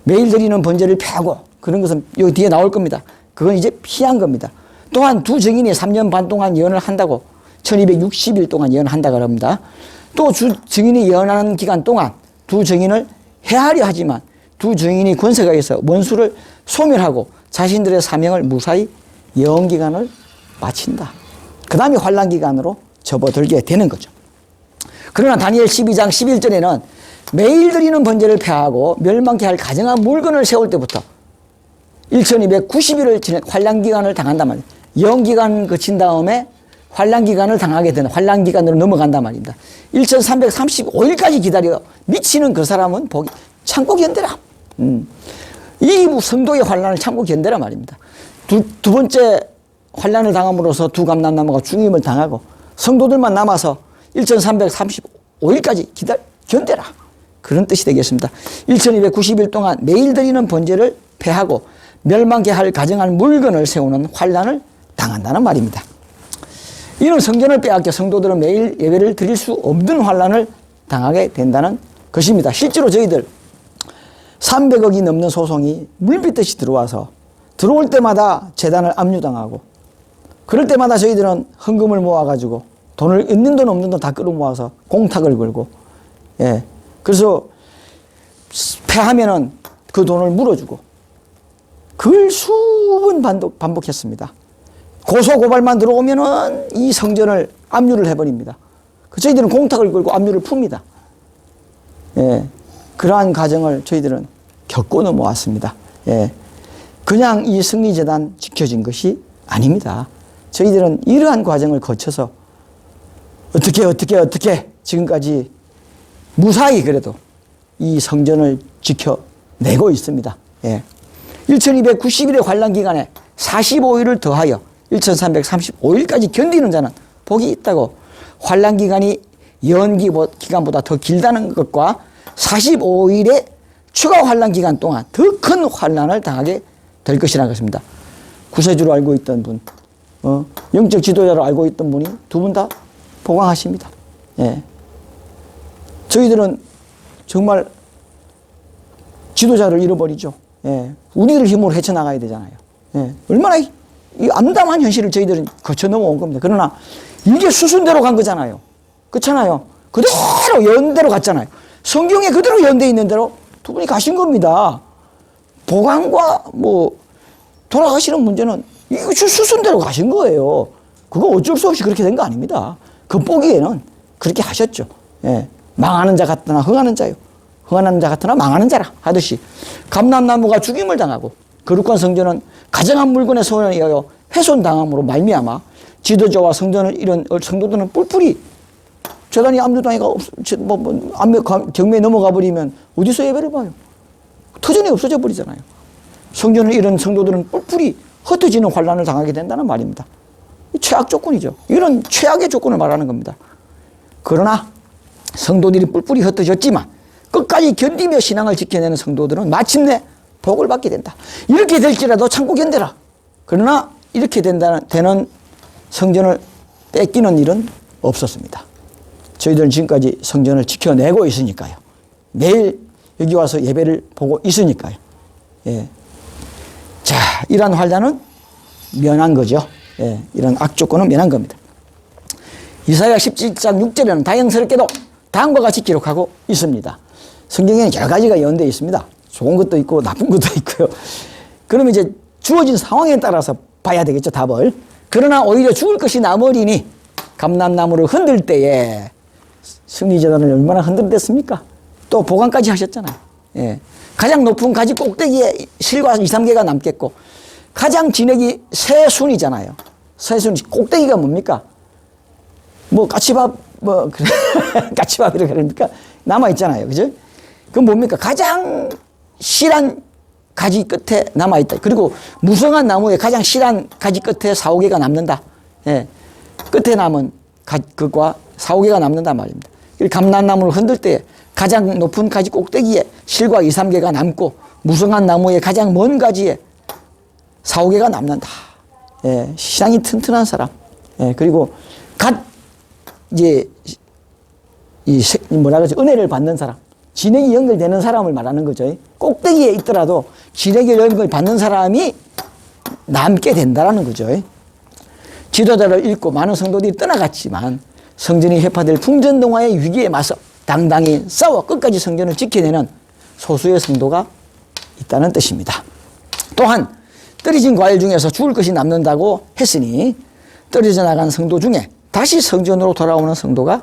매일 드리는 번제를 피하고 그런 것은 여기 뒤에 나올 겁니다. 그건 이제 피한 겁니다. 또한 두 증인이 3년 반 동안 예언을 한다고 1260일 동안 예언한다고 합니다. 또 증인이 예언하는 기간 동안 두 증인을 해하려 하지만 두 증인이 권세가 있어 원수를 소멸하고 자신들의 사명을 무사히 예언기간을 마친다. 그 다음에 환란기간으로 접어들게 되는 거죠. 그러나 다니엘 12장 11절에는 매일 드리는 번제를 폐하고 멸망케 할 가증한 물건을 세울 때부터 1290일을 지내 환란기간을 당한단 말이에요. 영기간 거친 다음에 환란기간을 당하게 되는 환란기간으로 넘어간단 말입니다. 1335일까지 기다려 미치는 그 사람은 복이 참고 견뎌라. 이 성도의 환란을 참고 견뎌라 말입니다. 두 번째 환란을 당함으로써 두 감람나무가 죽임을 당하고 성도들만 남아서 1335일까지 견뎌라. 그런 뜻이 되겠습니다. 1290일 동안 매일 드리는 번제를 폐하고 멸망케 할 가증한 물건을 세우는 환란을 당한다는 말입니다. 이는 성전을 빼앗겨 성도들은 매일 예배를 드릴 수 없는 환란을 당하게 된다는 것입니다. 실제로 저희들 300억이 넘는 소송이 물빛듯이 들어와서 들어올 때마다 재단을 압류당하고 그럴 때마다 저희들은 헌금을 모아가지고 돈을 있는 돈 없는 돈 다 끌어모아서 공탁을 걸고 그래서 패하면은 그 돈을 물어주고 그걸 수번 반복했습니다. 고소고발만 들어오면은 이 성전을 압류를 해버립니다. 저희들은 공탁을 걸고 압류를 풉니다. 그러한 과정을 저희들은 겪고 넘어왔습니다. 그냥 이 승리재단 지켜진 것이 아닙니다. 저희들은 이러한 과정을 거쳐서 어떻게 지금까지 무사히 그래도 이 성전을 지켜내고 있습니다. 1290일의 환란기간에 45일을 더하여 1335일까지 견디는 자는 복이 있다고 환란기간이 연기기간보다 더 길다는 것과 45일의 추가 환란기간 동안 더 큰 환란을 당하게 될 것이라는 것입니다. 구세주로 알고 있던 분, 영적 지도자로 알고 있던 분이 두 분 다 보강하십니다. 저희들은 정말 지도자를 잃어버리죠. 우리들 힘으로 헤쳐나가야 되잖아요. 얼마나 이 암담한 현실을 저희들은 거쳐 넘어온 겁니다. 그러나 이게 수순대로 간 거잖아요. 그렇잖아요. 그대로 연대로 갔잖아요. 성경에 그대로 연대 있는 대로 두 분이 가신 겁니다. 보강과 돌아가시는 문제는 이거 수순대로 가신 거예요. 그거 어쩔 수 없이 그렇게 된 거 아닙니다. 겉보기에는 그렇게 하셨죠. 망하는 자 같으나 흥하는 자요. 흥하는 자 같으나 망하는 자라 하듯이 감람나무가 죽임을 당하고 거룩한 성전은 가증한 물건의 소원에 의하여 훼손당함으로 말미암아 지도자와 성전을 잃은 성도들은 뿔뿔이 재단이 압류당해가 경매에 넘어가 버리면 어디서 예배를 봐요? 터전이 없어져 버리잖아요. 성전을 잃은 성도들은 뿔뿔이 흩어지는 환란을 당하게 된다는 말입니다. 최악 조건이죠. 이런 최악의 조건을 말하는 겁니다. 그러나 성도들이 뿔뿔이 흩어졌지만 끝까지 견디며 신앙을 지켜내는 성도들은 마침내 복을 받게 된다. 이렇게 될지라도 참고 견뎌라. 그러나 이렇게 되는 성전을 뺏기는 일은 없었습니다. 저희들은 지금까지 성전을 지켜내고 있으니까요. 매일 여기 와서 예배를 보고 있으니까요. 자, 이러한 환란은 면한 거죠. 이런 악조건은 면한 겁니다. 이사야 17장 6절에는 다행스럽게도 다음과 같이 기록하고 있습니다. 성경에는 여러 가지가 연대해 있습니다. 좋은 것도 있고 나쁜 것도 있고요. 그러면 이제 주어진 상황에 따라서 봐야 되겠죠, 답을. 그러나 오히려 죽을 것이 남으리니 감람나무를 흔들 때에 승리재단을 얼마나 흔들었습니까? 또 보강까지 하셨잖아요. 가장 높은 가지 꼭대기에 실과 2, 3개가 남겠고 가장 진액이 새순이잖아요. 새순 꼭대기가 뭡니까? 까치밥 까치밥 이렇게 그럽니까? 남아있잖아요. 그죠? 그건 뭡니까? 가장 실한 가지 끝에 남아있다. 그리고 무성한 나무에 가장 실한 가지 끝에 4, 5개가 남는다. 끝에 남은 그것과 4, 5개가 남는단 말입니다. 감람나무를 흔들 때 가장 높은 가지 꼭대기에 실과 2, 3개가 남고 무성한 나무의 가장 먼 가지에 4, 5개가 남는다. 신앙이 튼튼한 사람. 그리고 은혜를 받는 사람. 진액이 연결되는 사람을 말하는 거죠. 꼭대기에 있더라도 진액이 연결받는 사람이 남게 된다는 거죠. 지도자를 잃고 많은 성도들이 떠나갔지만 성전이 회파될 풍전등화의 위기에 맞서 당당히 싸워 끝까지 성전을 지켜내는 소수의 성도가 있다는 뜻입니다. 또한 떨어진 과일 중에서 죽을 것이 남는다고 했으니 떨어져 나간 성도 중에 다시 성전으로 돌아오는 성도가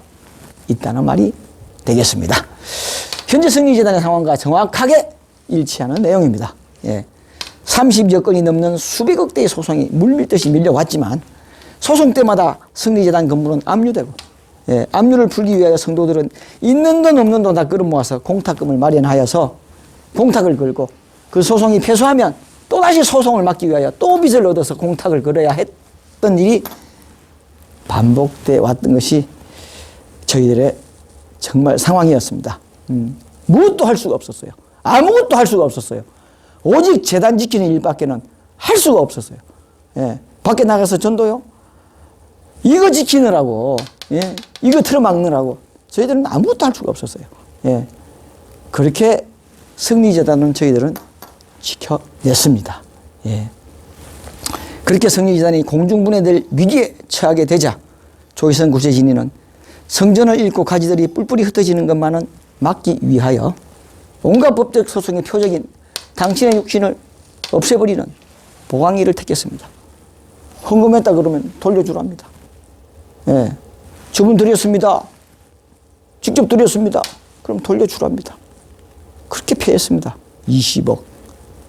있다는 말이 되겠습니다. 현재 승리재단의 상황과 정확하게 일치하는 내용입니다. 예. 30여 건이 넘는 수백억 대의 소송이 물밀듯이 밀려왔지만 소송 때마다 승리재단 건물은 압류되고, 예, 압류를 풀기 위하여 성도들은 있는 돈 없는 돈 다 끌어모아서 공탁금을 마련하여서 공탁을 걸고, 그 소송이 패소하면 또다시 소송을 막기 위하여 또 빚을 얻어서 공탁을 걸어야 했던 일이 반복돼 왔던 것이 저희들의 정말 상황이었습니다. 무엇도 할 수가 없었어요. 아무것도 할 수가 없었어요. 오직 재단 지키는 일밖에는 할 수가 없었어요. 예. 밖에 나가서 전도요? 이거 지키느라고, 예. 이거 틀어막느라고 저희들은 아무것도 할 수가 없었어요. 예. 그렇게 승리재단은 저희들은 지켜냈습니다. 예. 그렇게 승리재단이 공중분해될 위기에 처하게 되자 조희선 구세진이는 성전을 잃고 가지들이 뿔뿔이 흩어지는 것만은 막기 위하여 온갖 법적 소송의 표적인 당신의 육신을 없애버리는 보강일을 택했습니다. 헌금했다 그러면 돌려주랍니다. 예. 주문 드렸습니다. 직접 드렸습니다. 그럼 돌려주랍니다. 그렇게 피했습니다. 20억,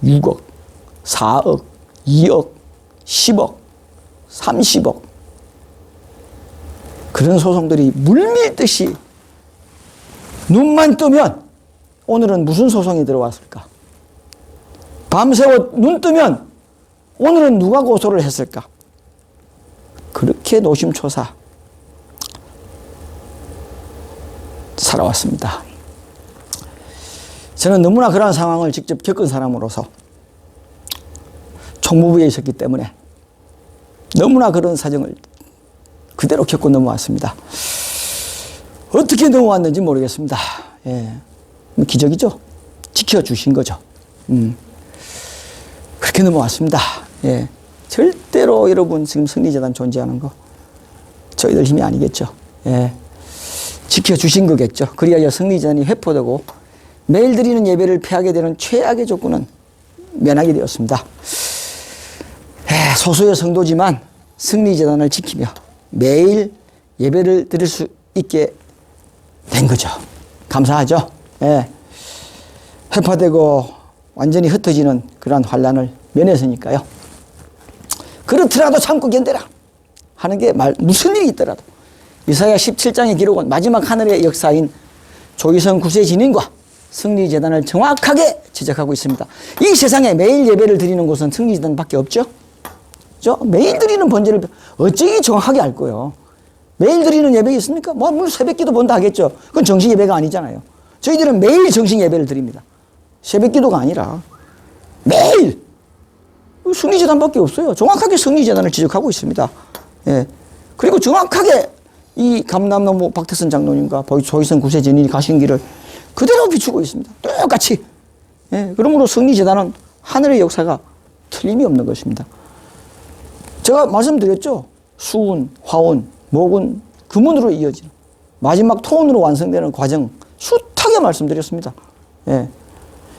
6억, 4억, 2억, 10억, 30억. 그런 소송들이 물밀듯이 눈만 뜨면 오늘은 무슨 소송이 들어왔을까? 밤새워 눈 뜨면 오늘은 누가 고소를 했을까? 그렇게 노심초사 살아왔습니다. 저는 너무나 그러한 상황을 직접 겪은 사람으로서 총무부에 있었기 때문에 너무나 그런 사정을 그대로 겪고 넘어왔습니다. 어떻게 넘어왔는지 모르겠습니다. 예. 기적이죠. 지켜주신 거죠. 그렇게 넘어왔습니다. 예. 절대로 여러분 지금 승리재단 존재하는 거 저희들 힘이 아니겠죠. 예. 지켜주신 거겠죠. 그리하여 승리재단이 회포되고 매일 드리는 예배를 피하게 되는 최악의 조건은 면하게 되었습니다. 예. 소수의 성도지만 승리재단을 지키며 매일 예배를 드릴 수 있게 된 거죠. 감사하죠. 예. 회파되고 완전히 흩어지는 그러한 환란을 면했으니까요. 그렇더라도 참고 견뎌라 하는 게 무슨 일이 있더라도 이사야 17장의 기록은 마지막 하늘의 역사인 조희선 구세진인과 승리재단을 정확하게 지적하고 있습니다. 이 세상에 매일 예배를 드리는 곳은 승리재단밖에 없죠. 매일 드리는 번제를 어찌 정확하게 알 거예요. 매일 드리는 예배 있습니까? 물론 새벽기도 본다 하겠죠. 그건 정식 예배가 아니잖아요. 저희들은 매일 정식 예배를 드립니다. 새벽기도가 아니라 매일 승리재단밖에 없어요. 정확하게 승리재단을 지적하고 있습니다. 예. 그리고 정확하게 이 감남노무 박태선 장로님과 조희선 구세진이 가신 길을 그대로 비추고 있습니다. 똑같이. 예. 그러므로 승리재단은 하늘의 역사가 틀림이 없는 것입니다. 제가 말씀드렸죠. 수운, 화운, 목운, 금운으로 이어지는 마지막 토운으로 완성되는 과정 숱하게 말씀드렸습니다. 예.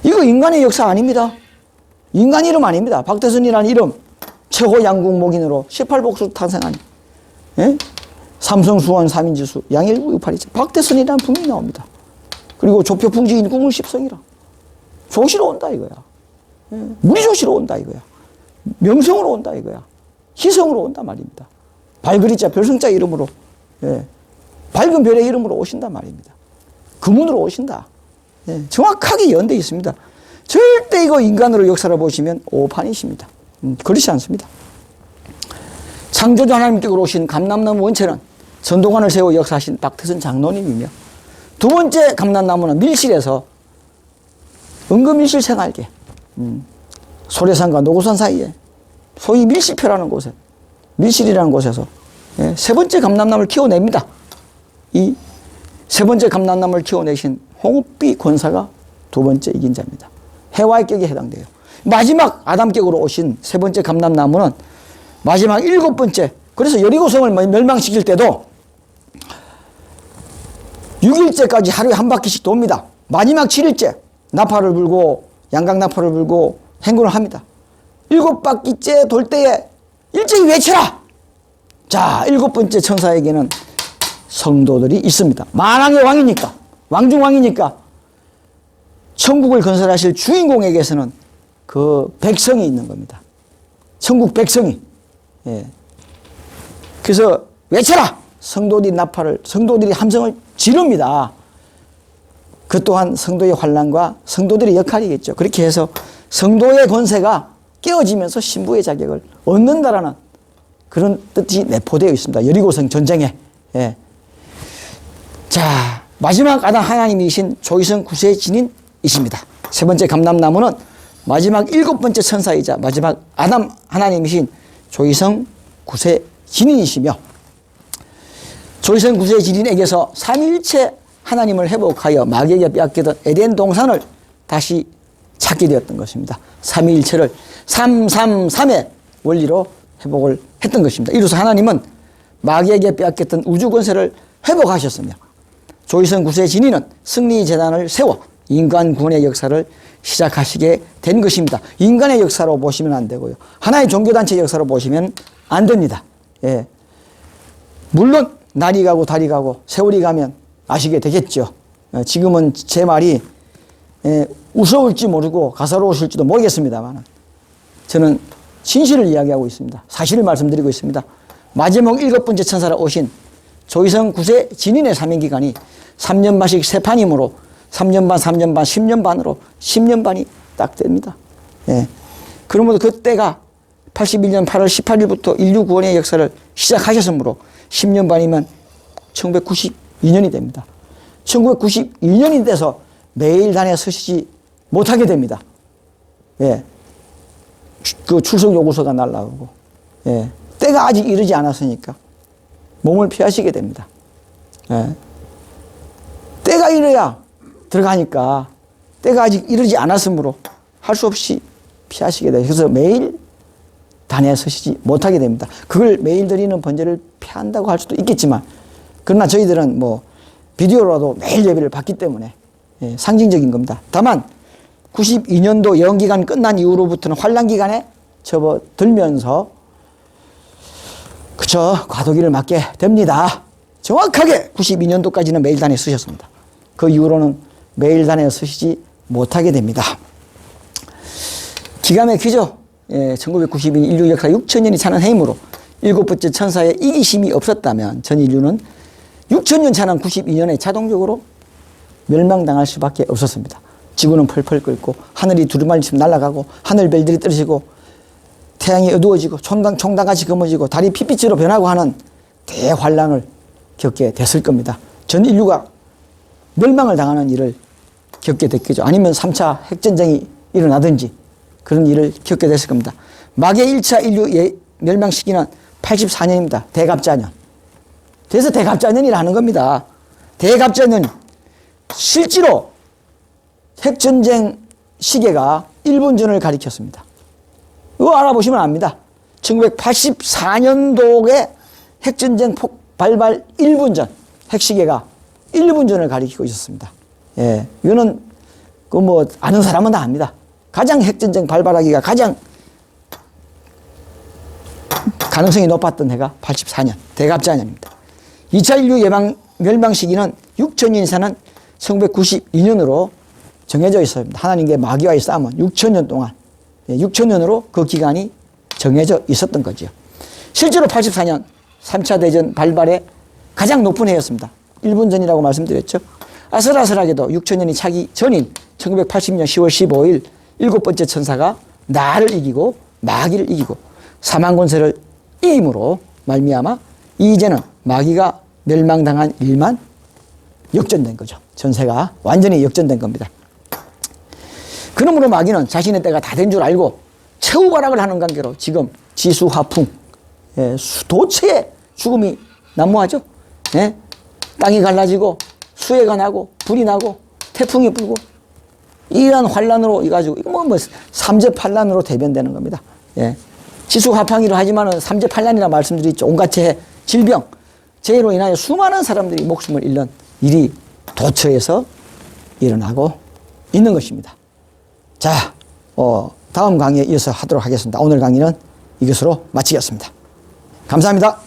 이거 인간의 역사 아닙니다. 인간 이름 아닙니다. 박태선이라는 이름 최고 양궁 목인으로 18복수 탄생한, 예? 삼성 수원 3인지수 양일구 682 박태선이라는 분이 나옵니다. 그리고 조표 풍지인 궁을 십성이라 조시로 온다 이거야. 예. 무리 조시로 온다 이거야. 명성으로 온다 이거야. 희성으로 온다 말입니다. 발그리자 별성자 이름으로, 예. 밝은 별의 이름으로 오신다 말입니다. 금운으로 오신다. 예. 정확하게 연대해 있습니다. 절대 이거 인간으로 역사를 보시면 오판이십니다. 그렇지 않습니다. 창조주 하나님께로 오신 감람나무 원체는 전도관을 세워 역사하신 박태선 장로님이며, 두 번째 감람나무는 밀실에서 은금밀실 생활계, 소래산과 노고산 사이에 소위 밀실표라는 곳에, 밀실이라는 곳에서, 예, 세 번째 감람나무를 키워냅니다. 이 세 번째 감람나무를 키워내신 홍읍비 권사가 두 번째 이긴 자입니다. 해와의 격에 해당돼요. 마지막 아담격으로 오신 세 번째 감람나무는 마지막 일곱 번째, 그래서 여리고성을 멸망시킬 때도 6일째까지 하루에 한 바퀴씩 돕니다. 마지막 7일째 나팔을 불고 양강나팔을 불고 행군을 합니다. 7바퀴째 돌 때에 일제히 외쳐라! 자, 일곱 번째 천사에게는 성도들이 있습니다. 만왕의 왕이니까, 왕중왕이니까 천국을 건설하실 주인공에게서는 그 백성이 있는 겁니다. 천국 백성이. 예. 그래서 외쳐라! 성도들이 나팔을, 성도들이 함성을 지릅니다. 그 또한 성도의 환난과 성도들의 역할이겠죠. 그렇게 해서 성도의 권세가 깨어지면서 신부의 자격을 얻는다라는 그런 뜻이 내포되어 있습니다. 여리고성 전쟁에. 예. 자, 마지막 아담 하나님이신 조이성 구세의 진인이십니다. 세 번째 감람나무는 마지막 일곱 번째 천사이자 마지막 아담 하나님이신 조이성 구세 진인이시며, 조이성 구세 진인에게서 삼위일체 하나님을 회복하여 마귀에게 빼앗기던 에덴 동산을 다시 찾게 되었던 것입니다. 삼위일체를 333의 원리로 회복을 했던 것입니다. 이로써 하나님은 마귀에게 빼앗겼던 우주 권세를 회복하셨으며, 조이성 구세 진인은 승리 재단을 세워 인간 구원의 역사를 시작하시게 된 것입니다. 인간의 역사로 보시면 안 되고요. 하나의 종교단체 역사로 보시면 안 됩니다. 예. 물론 날이 가고 달이 가고 세월이 가면 아시게 되겠죠. 지금은 제 말이 우스워울지 모르고 가사로우실지도 모르겠습니다만 저는 진실을 이야기하고 있습니다. 사실을 말씀드리고 있습니다. 마지막 일곱 번째 천사로 오신 조이성 구세 진인의 사명기간이 3년 반씩 세 판이므로 3년 반, 3년 반, 10년 반으로 10년 반이 딱 됩니다. 예. 그러므로 그때가 81년 8월 18일부터 인류 구원의 역사를 시작하셨으므로 10년 반이면 1992년이 됩니다. 1992년이 돼서 매일 단에 서시지 못하게 됩니다. 예. 그 출석 요구서가 날라오고, 예. 때가 아직 이르지 않았으니까 몸을 피하시게 됩니다. 예. 때가 이르야 들어가니까 때가 아직 이르지 않았으므로 할 수 없이 피하시게 돼요. 그래서 매일 단에 서시지 못하게 됩니다. 그걸 매일 드리는 번제를 피한다고 할 수도 있겠지만, 그러나 저희들은 뭐 비디오로라도 매일 예배를 받기 때문에 예, 상징적인 겁니다. 다만 92년도 예언기간 끝난 이후로부터는 환란기간에 접어들면서 그쵸, 과도기를 맞게 됩니다. 정확하게 92년도까지는 매일 단에 쓰셨습니다. 그 이후로는 매일 단에 쓰시지 못하게 됩니다. 기가 막히죠. 예, 1992년 인류 역사 6천년이 차는 해임으로 일곱 번째 천사의 이기심이 없었다면 전 인류는 6천년 차는 92년에 자동적으로 멸망당할 수밖에 없었습니다. 지구는 펄펄 끓고 하늘이 두루마리처럼 날아가고 하늘별들이 떨어지고 태양이 어두워지고 총당같이 검어지고 달이 핏빛으로 변하고 하는 대환란을 겪게 됐을 겁니다. 전 인류가 멸망을 당하는 일을 겪게 됐겠죠. 아니면 3차 핵전쟁이 일어나든지 그런 일을 겪게 됐을 겁니다. 마귀의 1차 인류 멸망 시기는 84년입니다. 대갑자년. 그래서 대갑자년이라는 겁니다. 대갑자년. 실제로 핵전쟁 시계가 1분 전을 가리켰습니다. 이거 알아보시면 압니다. 1984년도에 핵전쟁 발발 1분 전, 핵시계가 1분 전을 가리키고 있었습니다. 예, 이거는 그 뭐 아는 사람은 다 압니다. 가장 핵전쟁 발발하기가 가장 가능성이 높았던 해가 84년, 대갑자년입니다. 2차 인류 멸망 시기는 6천년이 사는 1992년으로 정해져 있습니다. 하나님께 마귀와의 싸움은 6천년 동안, 6천년으로 그 기간이 정해져 있었던 거죠. 실제로 84년 3차 대전 발발의 가장 높은 해였습니다. 1분 전이라고 말씀드렸죠. 아슬아슬하게도 6천년이 차기 전인 1980년 10월 15일 일곱 번째 천사가 나를 이기고 마귀를 이기고 사망 권세를 이김으로 말미암아 이제는 마귀가 멸망당한 일만 역전된 거죠. 전세가 완전히 역전된 겁니다. 그러므로 마귀는 자신의 때가 다 된 줄 알고 최후발악을 하는 관계로 지금 지수화풍, 예, 도체의 죽음이 난무하죠. 예? 땅이 갈라지고 수해가 나고 불이 나고 태풍이 불고 이러한 환란으로 이가지고 이거 뭐 삼재팔란으로 대변되는 겁니다. 예. 지수화팡이로 하지만은 삼재팔란이라 말씀드렸죠. 온갖 재해, 질병, 재해로 인하여 수많은 사람들이 목숨을 잃는 일이 도처에서 일어나고 있는 것입니다. 자, 다음 강의에 이어서 하도록 하겠습니다. 오늘 강의는 이것으로 마치겠습니다. 감사합니다.